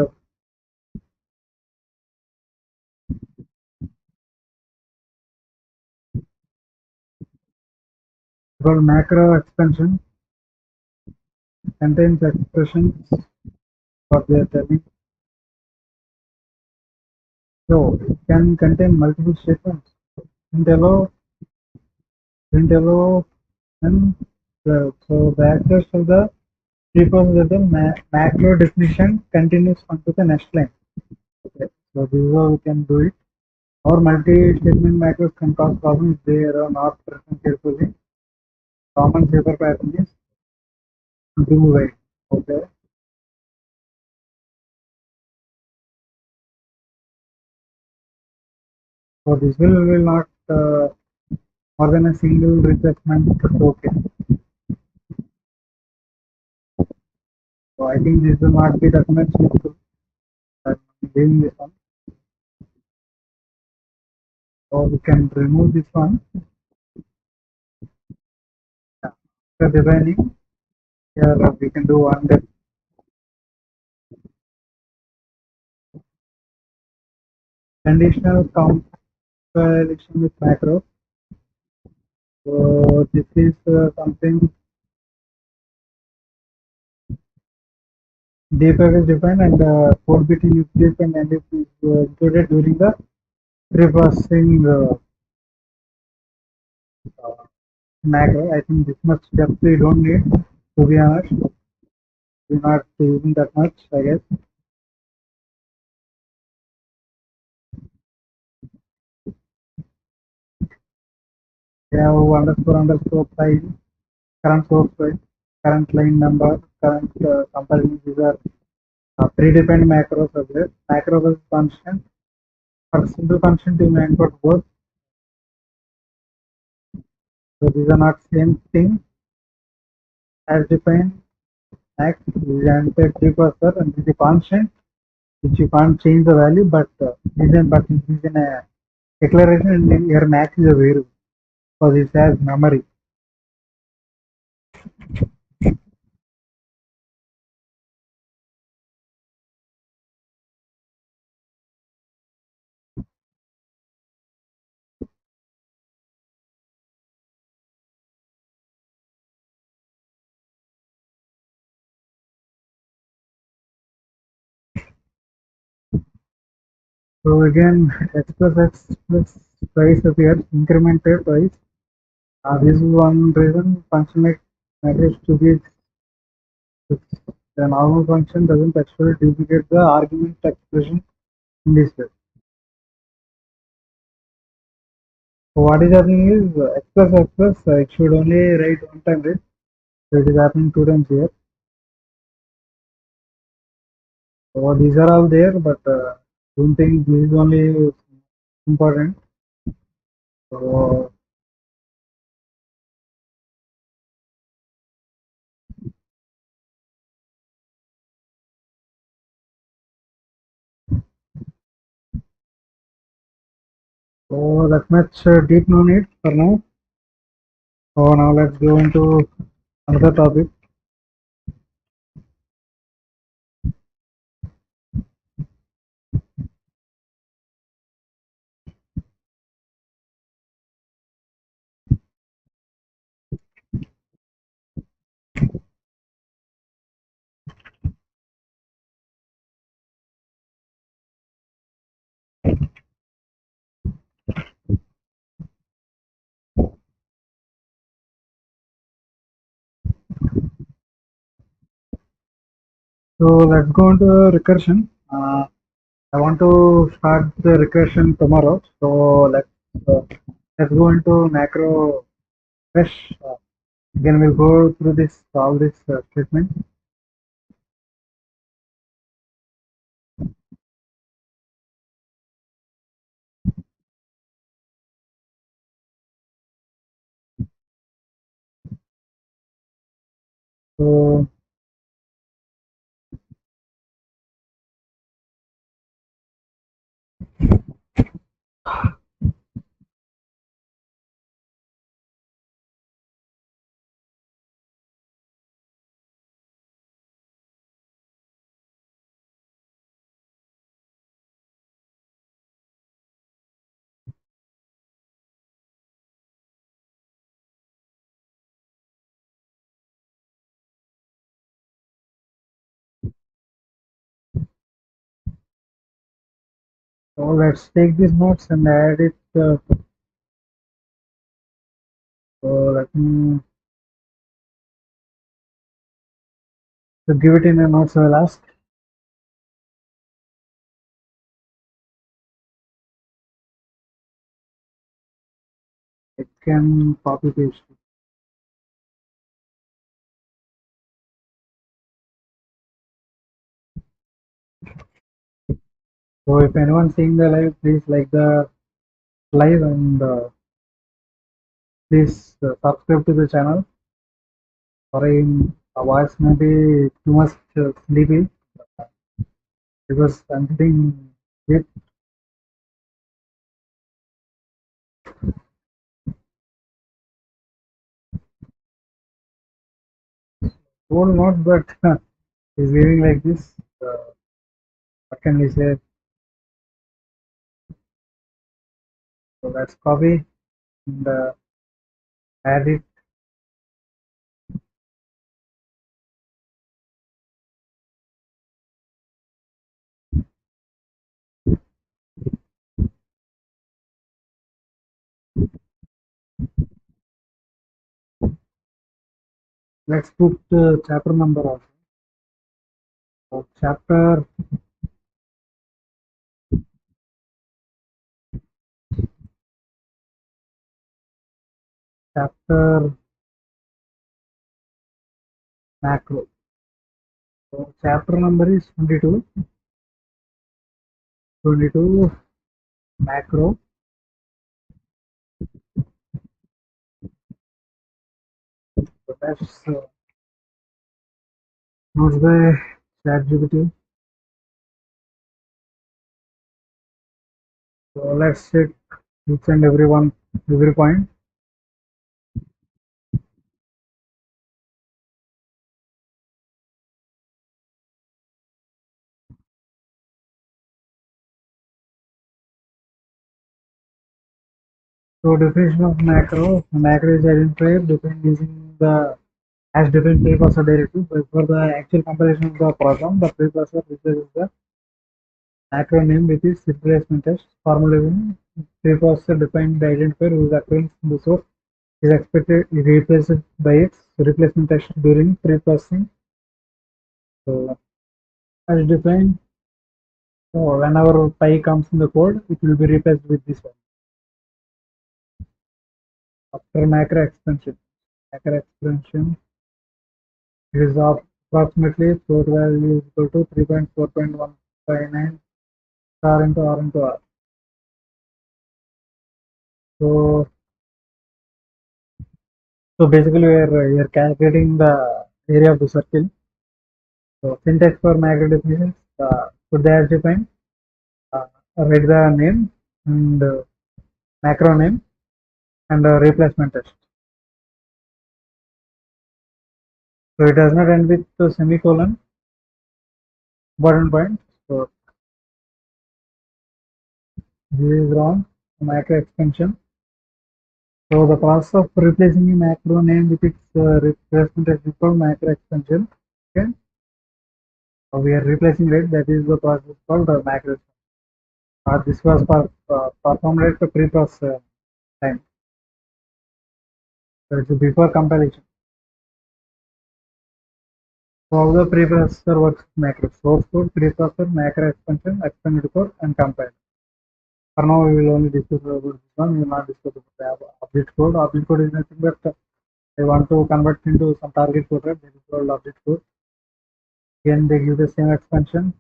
macro expansion, contains expressions what they are telling. So it can contain multiple statements. Print hello, print hello, and so the access to the preprocess of the macro definition continues onto the next line. Okay. So this is how we can do it. Or multi-statement macros can cause problems if they are not written carefully. Common paper pattern is do wait. Okay. So this will not more than a single replacement token. So I think this will not be that much useful. I'm leaving this one. So we can remove this one. After designing, here we can do one that conditional compilation with macro. So this is something debug is defined and 4-bit in nucleus and NF is included during the reversing uh, macro. I think this much depth we don't need, to be honest. We're not using that much, I guess. We have underscore file, current source file, current line number, current comparison. These are predefined macros of this. Macro is constant. For simple constant, you may input both. So these are not same thing as defined. Max is an precursor and this is a constant which you can't change the value, but it is in a declaration and then your max is a variable because it has memory. So again, x plus x plus twice appears incremented twice. This is one reason function like matrix to be the normal function doesn't actually duplicate the argument expression in this way. So what is happening is x plus it should only write one time, right? So it is happening two times here. So these are all there, but don't think this is only important. So, so that much deep no need for now. So now let's go into another topic. So let's go into recursion. I want to start the recursion tomorrow. So uh, let's go into macro fresh. Again, we'll go through this all this statement. So let's take these notes and add it. So let me give it in a notes. I will ask. It can copy paste. So if anyone seeing the live, please like the live and please subscribe to the channel. Sorry, my voice may be too much sleepy because I'm sitting with old notes, but is living like this. What can we say? So let's copy and add it. Let's put chapter number also. So chapter macro. So chapter number is 22. 22 macro. So that's notes by ChatGPT. So let's check each and every point. So definition of macro. Macro is identified defined using the as different precursor directive. But for the actual compilation of the program, the precursor replaces the macro name with its replacement text. Formally, precursor defined the identifier whose occurrence in the source is expected is replaced by its replacement text during pre-processing. So as defined, so whenever pi comes in the code, it will be replaced with this one. After macro expansion is of approximately float value is equal to 3.4.159 star into r into r. So, so basically we are calculating the area of the circle. So syntax for macro definitions, put the as defined, write the name and macro name and replacement text. So it does not end with the semicolon, button point. So this is wrong. Macro extension. So the process of replacing a macro name with its replacement text is called macro extension. Okay. So we are replacing it. That is the process called macro extension. This was performed at the pre-process time. So it's before compilation. So how the preprocessor works with macro: source code, preprocessor, macro expansion, expanded code, and compile. For now, we will only discuss about this one. We will not discuss about the object code. Object code is nothing but I want to convert into some target code, right? That is called object code. Again, they give the same expansion.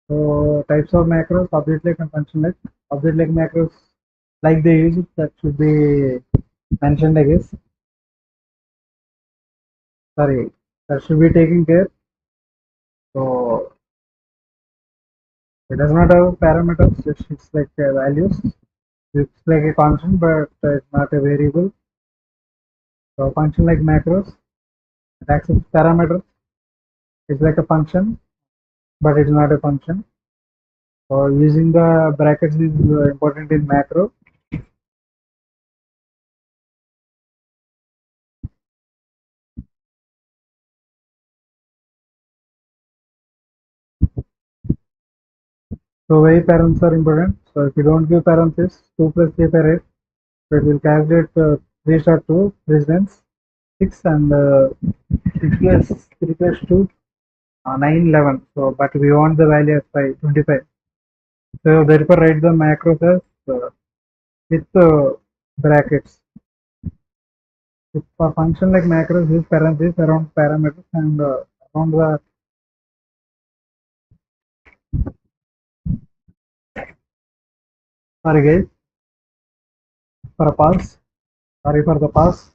So types of macros: object-like and function-like. Object-like macros, like they use it, that should be mentioned, I guess. sorry, that should be taken care. So it does not have parameters, it's like values. It's like a constant, but it's not a variable. So function like macros, it accepts parameters. It's like a function, but it's not a function. So using the brackets is important in macro. So why parents are important? So if you don't give parentheses, 2 plus 3 per 8, so it will calculate 3 star 2 precedence 6 and 6 plus 3 plus 2 9 11. So but we want the value as 5 25. So therefore write the macros as with brackets. If a function like macros use parentheses around parameters and around the sorry guys for a pause. Sorry for the pause.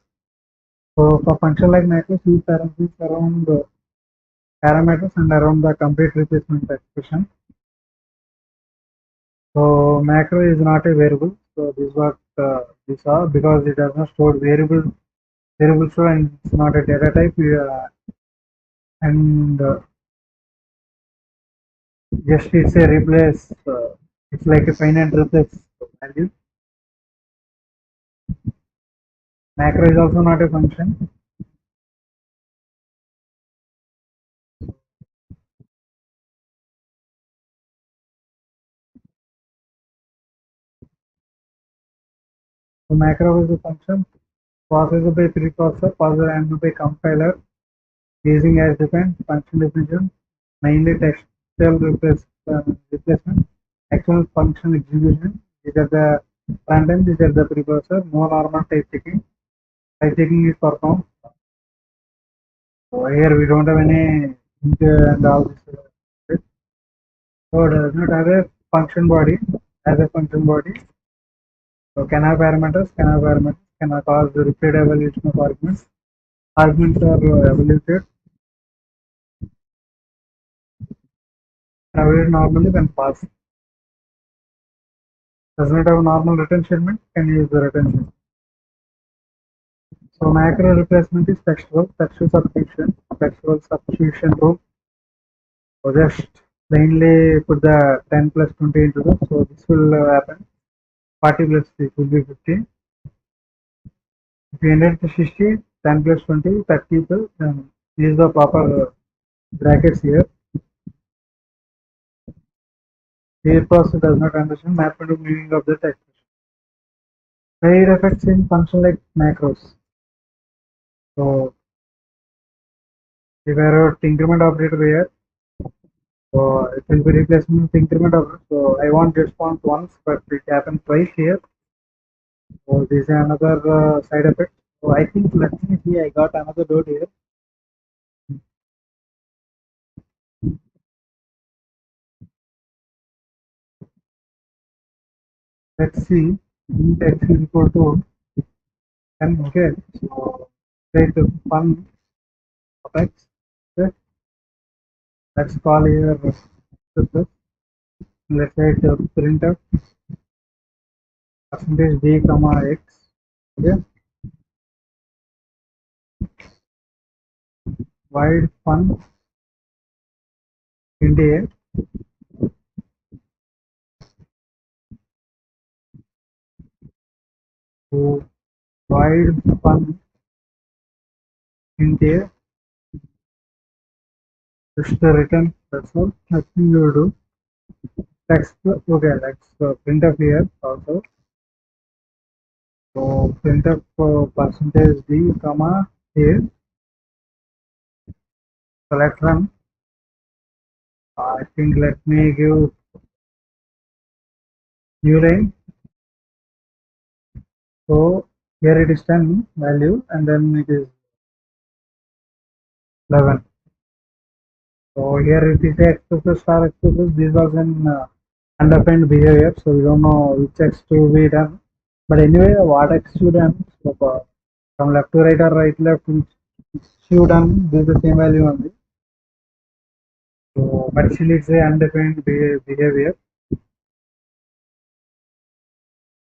So for function like macros use parentheses around parameters and around the complete replacement expression. So macro is not a variable. So this is what we saw because it does not store variable store and it's not a data type. And just it's a replace. It's like a finite replace value. Macro is also not a function. So macro is a function processed by preprocessor, processed and by compiler using as defined function definition, mainly textual replacement, actual function execution. These are the front end, these are the preprocessor, no normal type checking. Type checking is performed. So here we don't have any int and all this. So it does not have a function body as a function body. So can have parameters, can have cause the repeat evaluation of arguments. Arguments are evaluated normally when passed. Does not have normal return statement, can use the return statement. So macro replacement is textual substitution rule. So just plainly put the 10 plus 20 into this. So this will happen. 40 plus 3 will be 50. If you ended to 60, 10 plus 20, 30 plus, then use the proper brackets here. Here process does not understand mathematical meaning of the text. Side effects in function like macros. So if I wrote increment operator here, so it will be replacement with increment operator. So I want response once, but it happened twice here. So this is another side effect. So I think let me see, I got another dot here. Let's see, int x is equal to 10. Okay, so take the fun of x. Okay, let's call here. Let's say printf percentage d comma x. Okay, void fun int a. So void fun int a. Just return. That's all. Nothing you do. Text. Okay, let's printf here also. So printf percentage d comma a. So let's run. I think let me give new line. So here it is 10 value and then it is 11. So here it is x plus star x plus. This was an undefined behavior, so we don't know which x to be done. But anyway, what x to done? So from left to right or right left, should done this is the same value only. So, but still it's a undefined behavior.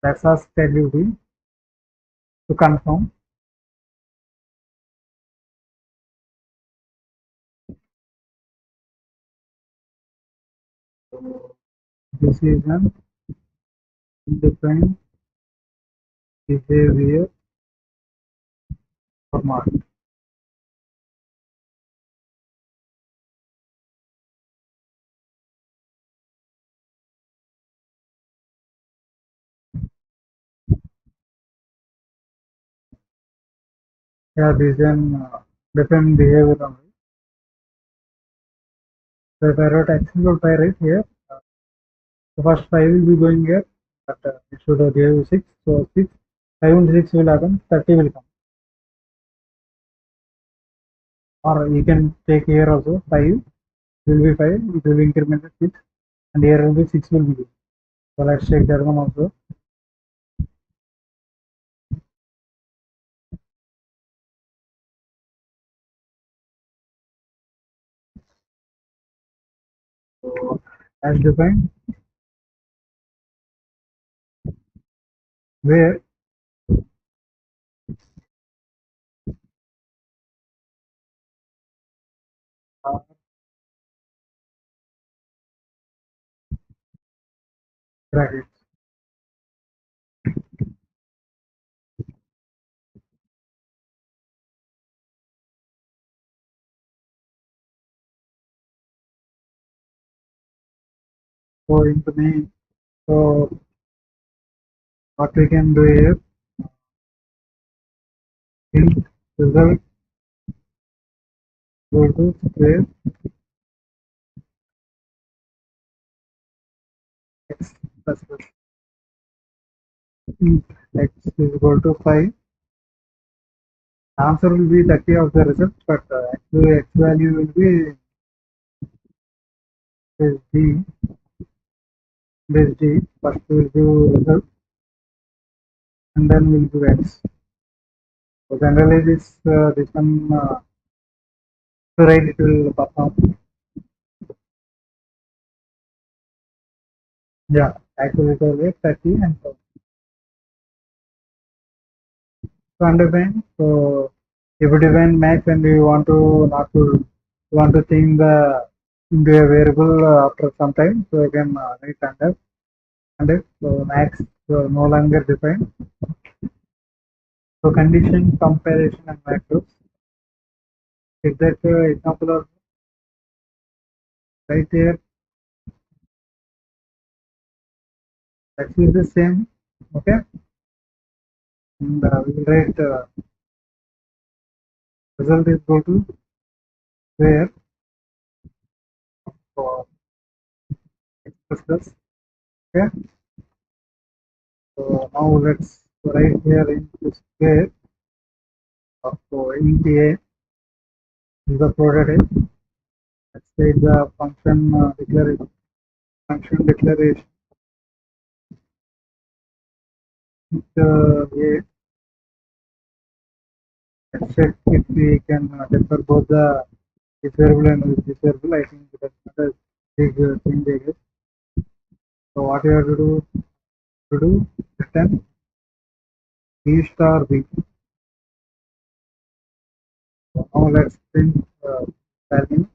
That's us tell you to confirm. So, this is an undefined behavior format. Yeah, this is an defined behavior only. So if I wrote actual pi right here, the first 5 will be going here, but it should give 6. So 6, 5 and 6 will happen, 30 will come. Or you can take here also 5 will be 5, it will increment to 6, and here will be 6 will be given. So let's check that one also. So as defined, where uh, brackets. So into main, so what we can do here, int result go to square x plus int x is equal to 5. Answer will be 30 of the result, but actually x value will be is d, this d. First we'll do result and then we'll do x. So generally this one to write it will perform. Yeah, actually it will be 30 and so. So understand. So if you define max and you want to not to you want to think the into a variable after some time, so you can write under so max so no longer defined. So condition comparison and macros. Take that example of right here. X is the same, okay, and we will write result is equal to square for x plus plus, okay. So now let's write here into square of int a is the prototype. Let's take the function declaration. Function declaration int a. Let's check if we can defer both the this variable and this variable. I think that's not a big thing, I guess. So what you have to do return b star b. So now let's print value.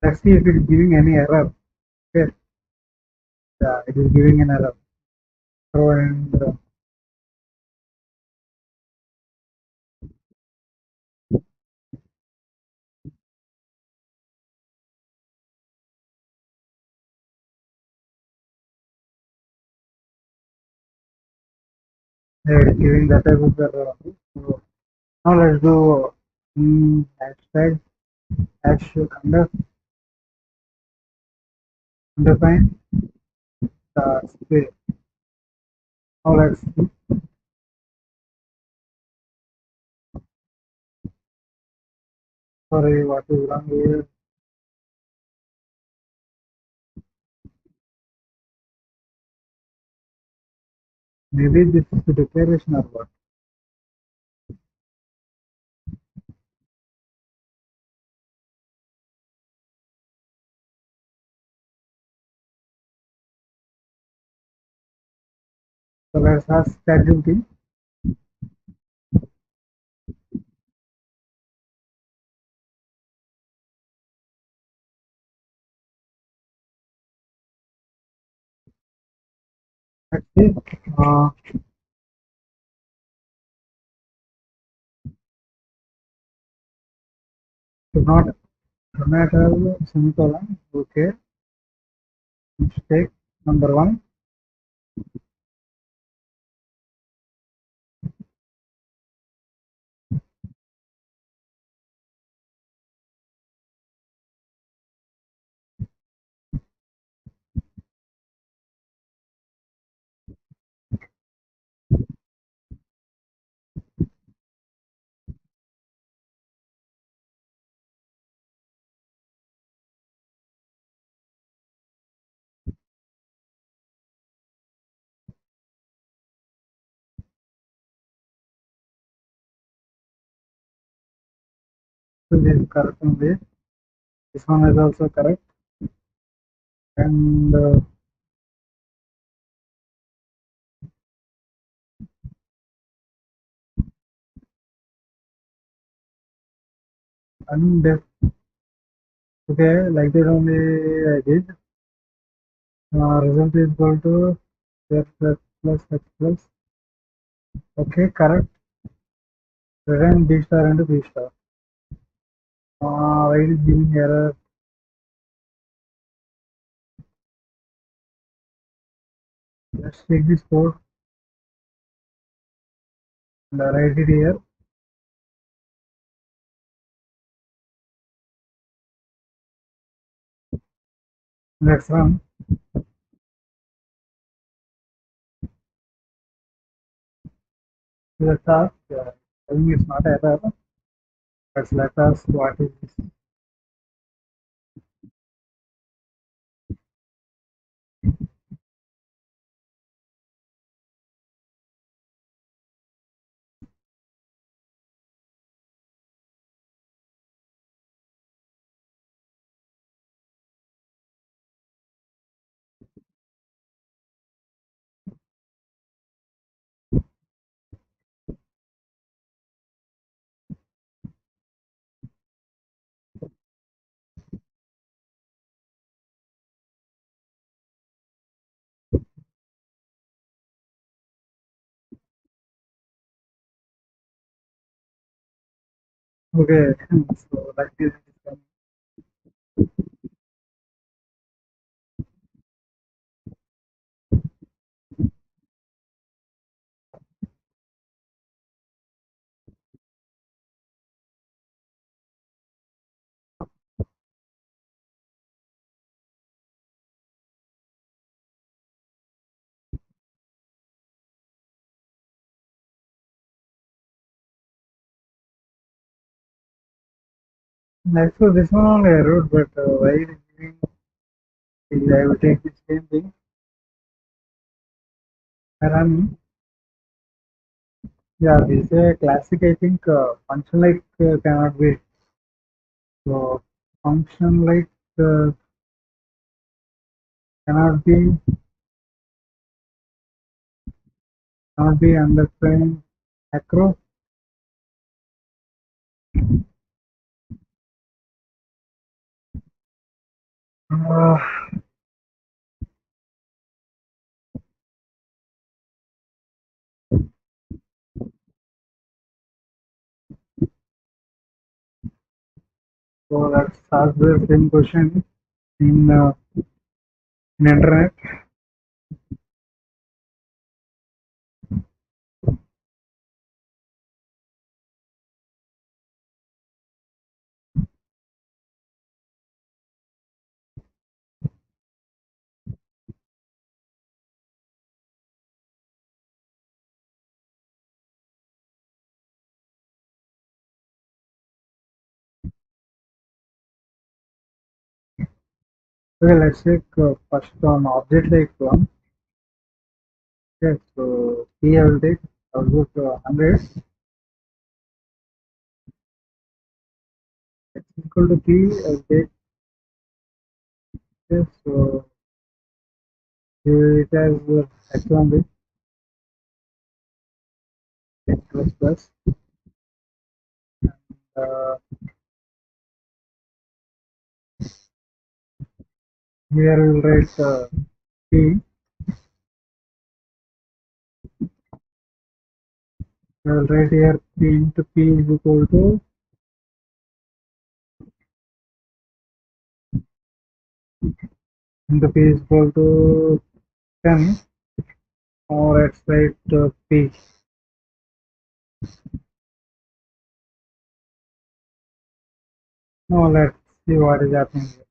Let's see if it is giving any error. Okay, yeah, it is giving an error. So and yeah, it is giving that type of error. So now let's do hashtag hash undefine space. Now let's see. Sorry, what is wrong here? Maybe this is the declaration or what? So let's ask ChatGPT. Let's see. Should not have semicolon. Okay. Mistake number one. So this is correct only. This one is also correct. And undef. Okay, like that only I did. Result is equal to f plus h plus. Okay, correct. Return b star into b star. Why it is giving error? Let's take this code and write it here. Let's run. Let's ask. Telling it's not error. But let us what is this? Okay, so like this. Actually, this one only I wrote, but why it is giving? I will take the same thing. Run. Yeah, this is a classic. I think function like cannot be. So function like cannot be understand macro. Uh, so let's ask the same question in internet. Okay, let's take first on object like one. Okay, so P I will take, I will go to 100. X equal to P, I will take this. So it has X1 bit, X plus plus. Uh, Here we will write P. I will write here P into P is equal to into P is equal to 10, or let's write P. Now let's see what is happening here.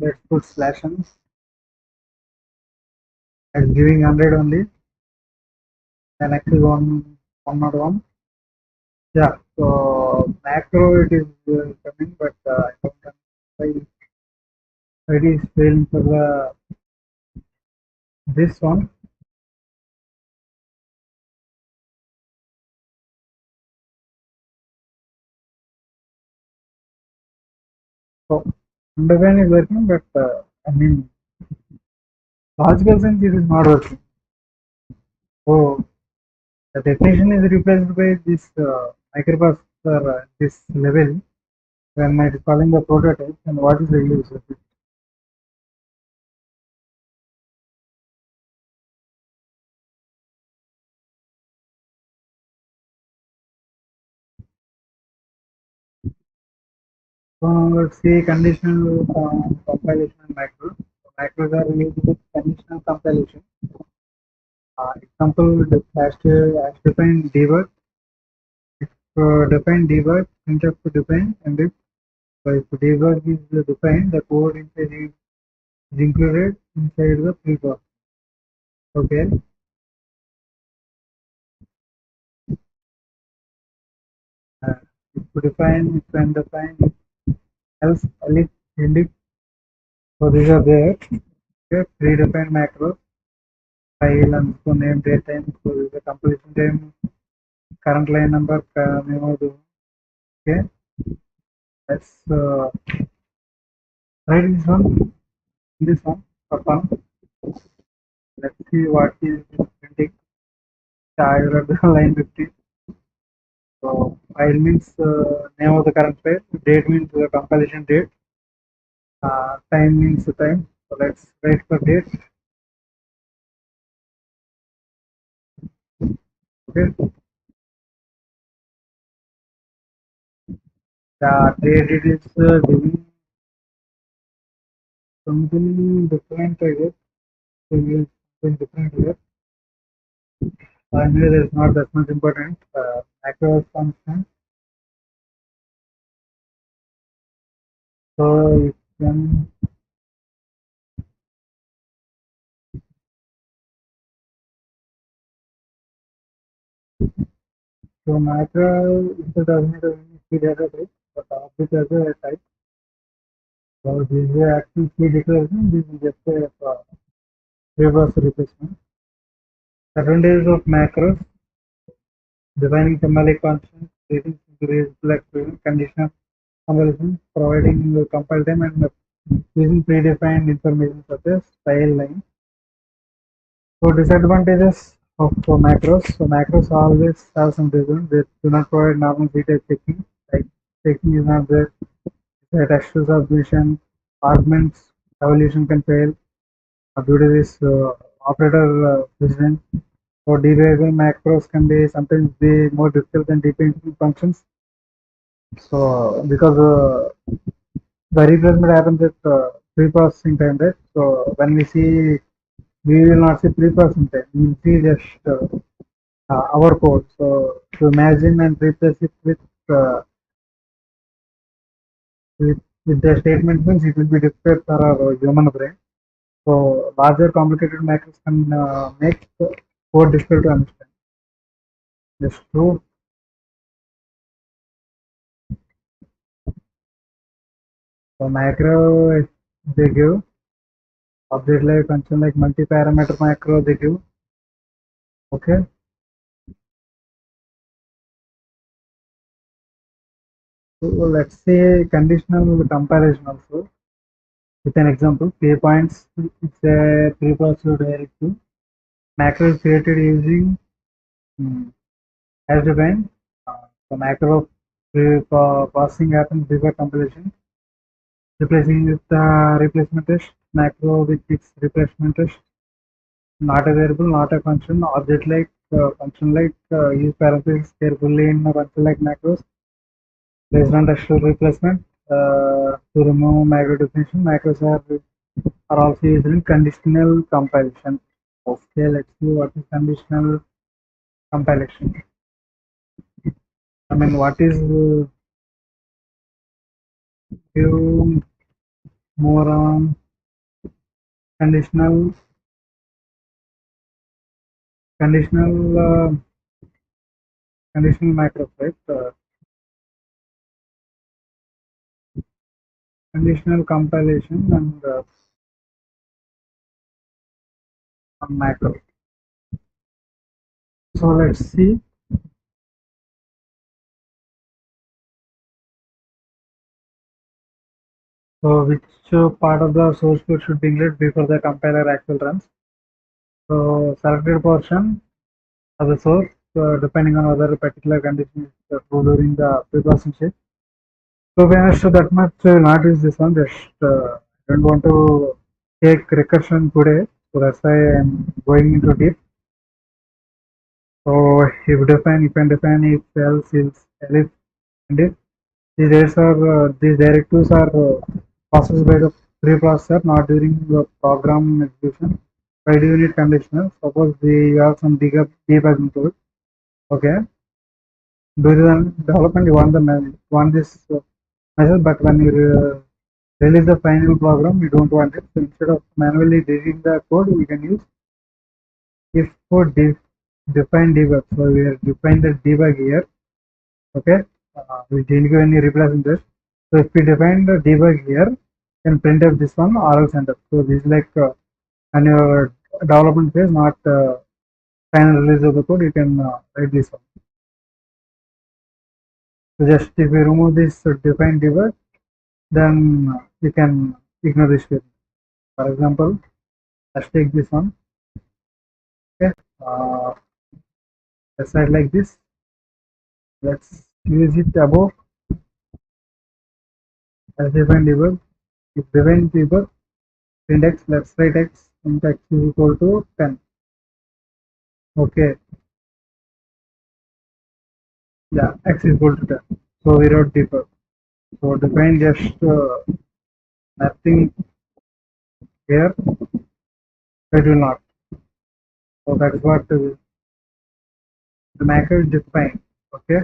Let's put slash n. It's giving 100 only. Then X is 101. Yeah, so macro it is coming, but I don't understand why it is failing for the this one. So underline is working, but I mean logical sense it is not working. So the definition is replaced by this microprocessor this level when it is calling the prototype. And what is the use of it? So now let's see conditional compilation and macros. So macros are used with conditional compilation. Example has defined debug. If define debug, printf to define, and if debug is defined, the code inside is included inside the pre-process. Okay. Uh, if define, if undefined, if else, elif, elif. So these are there. Okay. Predefined macros, file and so name, date time, so this is the completion time, current line number, memo. Okay. Let's write this one for fun. Let's see what is printing. I will the line 50. So file means name of the current file, date means the compilation date, time means the time. So let's write for date. Okay. The date it is giving something different, I guess. So we something different here. Anyway, there is not that much important. Macro function. So you can so macro it doesn't have any key data type, but object has a type. So this is actually key declaration. This is just a reverse replacement. Advantages of macros: defining symbolic constants, creating reflex conditional conversion, providing the compile time, and using predefined information such as style line. So disadvantages of macros. So macros always have some reason. They do not provide normal C-type checking. Like checking is not there. The textual submission, arguments, evolution can fail due to this operator precedence. So debugging macros can be sometimes be more difficult than debugging functions. So because the replacement happens at pre-processing time, right? So when we see, we will not see pre-processing time. We will see just our code. So to imagine and replace it uh, with the statement means it will be difficult for our human brain. So larger complicated macros can make code difficult to understand. just true. So macro they give object like function like multi-parameter macro they give. Okay. So let's say conditional comparison also with an example. Play points. It's a preprocessor directive. Macro is created using as defined. The macro processing happens before compilation. Replacing with the replacement test. Macro with its replacement test. Not a variable, not a function. Object like function like use parentheses carefully in a function like macros. Based on textual replacement to remove macro definition. Macros are also used in conditional compilation. Okay, let's see what is conditional compilation. I mean, what is you more on conditional conditional conditional macros, right? Conditional compilation and on macro. So let's see. So which part of the source code should be included before the compiler actual runs? So selected portion of the source, depending on whether a particular condition is true during the pre-processing stage. So when I show that much, not use this one. Just don't want to take recursion today, so that's why I'm going into deep. So if define, if and define, if else, if and if these directives are processed by the preprocessor, not during the program execution. Why do you need conditional? Suppose we have some debugging code. Okay, during the development you want this method, but when you release the final program, you don't want it. So instead of manually reading the code, we can use if code define debug. So we are define the debug here. Okay, we didn't give any replace in this. So if we define the debug here, then print up this one or else enter. So this is like on your development phase, not final release of the code. You can write this one. So just if we remove this define debug, then you can ignore this statement. For example, let's take this one. Okay, let's write like this. Let's use it above as define debug. If define debug index, let's write x index is equal to 10. Okay, yeah, x is equal to 10. So we wrote debug. So define just nothing here. It will not. So that is what the macro is defined. Okay,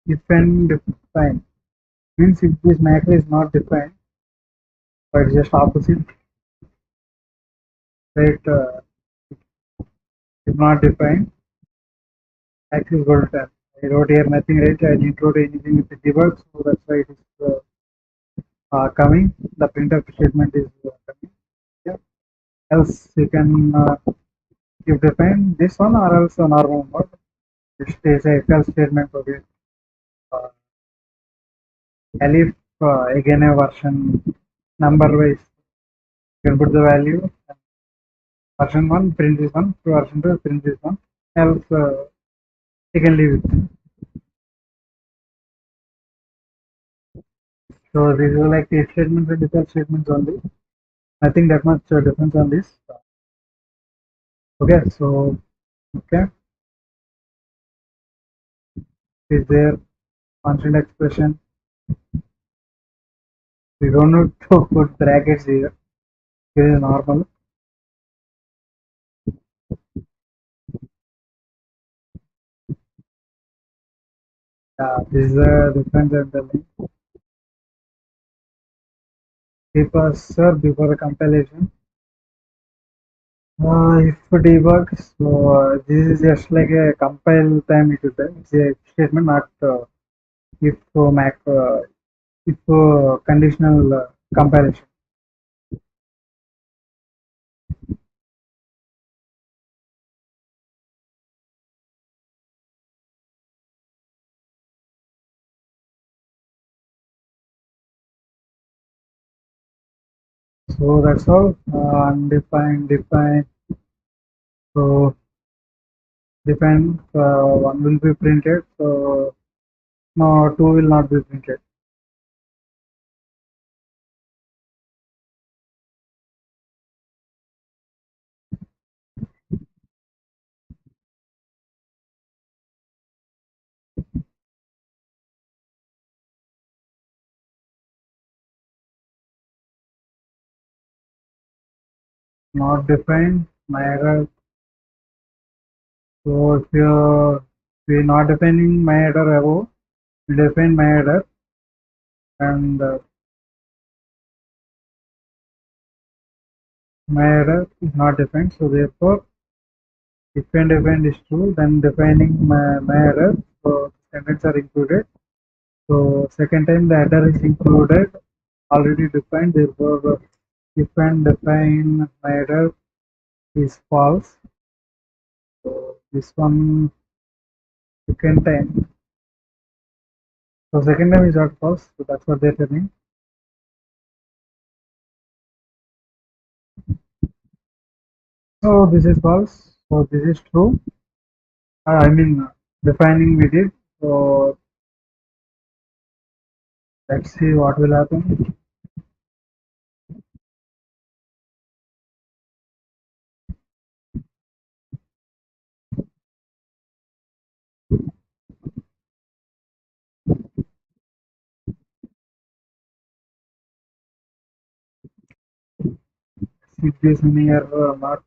if and define means if this macro is not defined, but just opposite, right? If not defined, x is equal to 10. I wrote here nothing, right? I didn't wrote anything with the debug, so that's why it is coming. The printf statement is coming. Yeah. Else you can if define this one or else a normal mode. Just is a if else statement. Okay. Uh, Elif again a version number wise. You can put the value. Version 1 print this one. Version 2 print this one. Else you can leave it. So these are like if statements and if statements only. Nothing that much difference on this. Okay, so okay, is there constant expression? We don't need to put brackets here. This is normal. This is the difference in the link. Precursor before the compilation. If debug, so this is just like a compile time. It's a statement, not if mac if conditional comparison. So that's all. Undefined, define. So define one will be printed. So no, two will not be printed. Not defined. My error. So if we not defining my header above, we define my header and my header is not defined. So therefore, if and defined is true, then defining my header. So sentence are included. So second time the header is included, already defined. Therefore, if and define my header is false. So this one second time. So second time is not false. So that's what they're telling. So this is false. So this is true. I mean defining we did. So let's see what will happen. If this any error or not.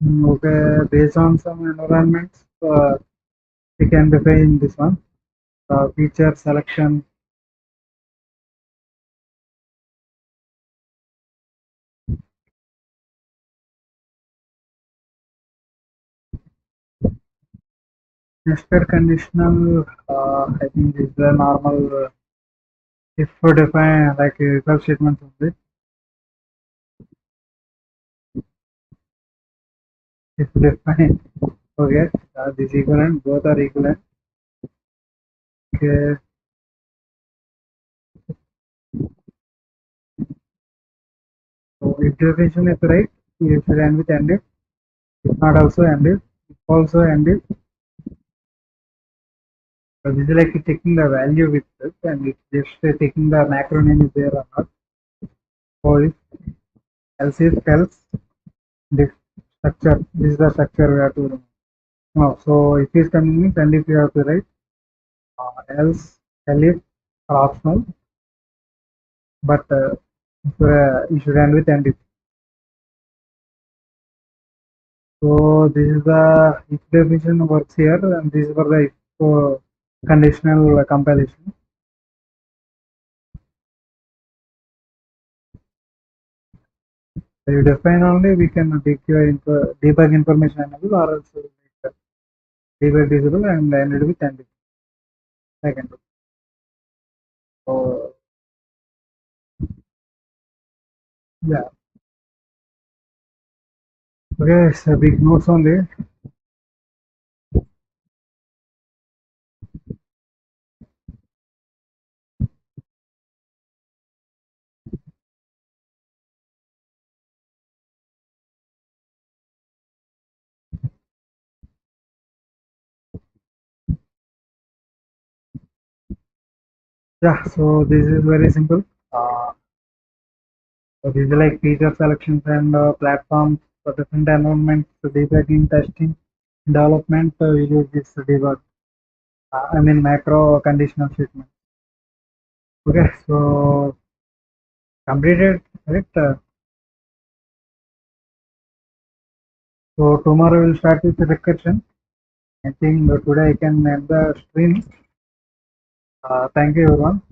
Okay, based on some environments, we can define this one. Feature selection, nested conditional. I think is the normal if we define like if statements only. If we define, okay, this equivalent, both are equivalent. Okay, so if definition is right, you should end with ended. If not, also ended. If also ended. So this is like taking the value with it, and it's just taking the macro name is there or not. So if else if else, this structure, this is the structure we have to remove. No, so if is coming means and if you have to write else, elif are optional, but you should end with and if. So this is the if definition works here, and this is for the if conditional compilation. So you define only, we can debug information enable or else debug disable and ended with and if. I can do. So yeah, okay, it's a big notes only. Yeah, so this is very simple. So these are like feature selections and platforms for different environments, so debugging, testing, development. We use this debug. I mean macro conditional statement. Okay, so completed, right? So tomorrow we'll start with the recursion. I think today I can end the stream. Thank you everyone.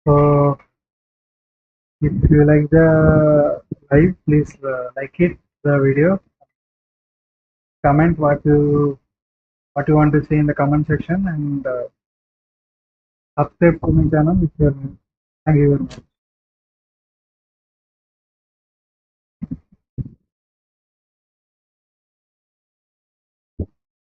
So if you like the live, please like it, the video, comment what you want to see in the comment section, and subscribe to my channel if you're new. Thank you very much.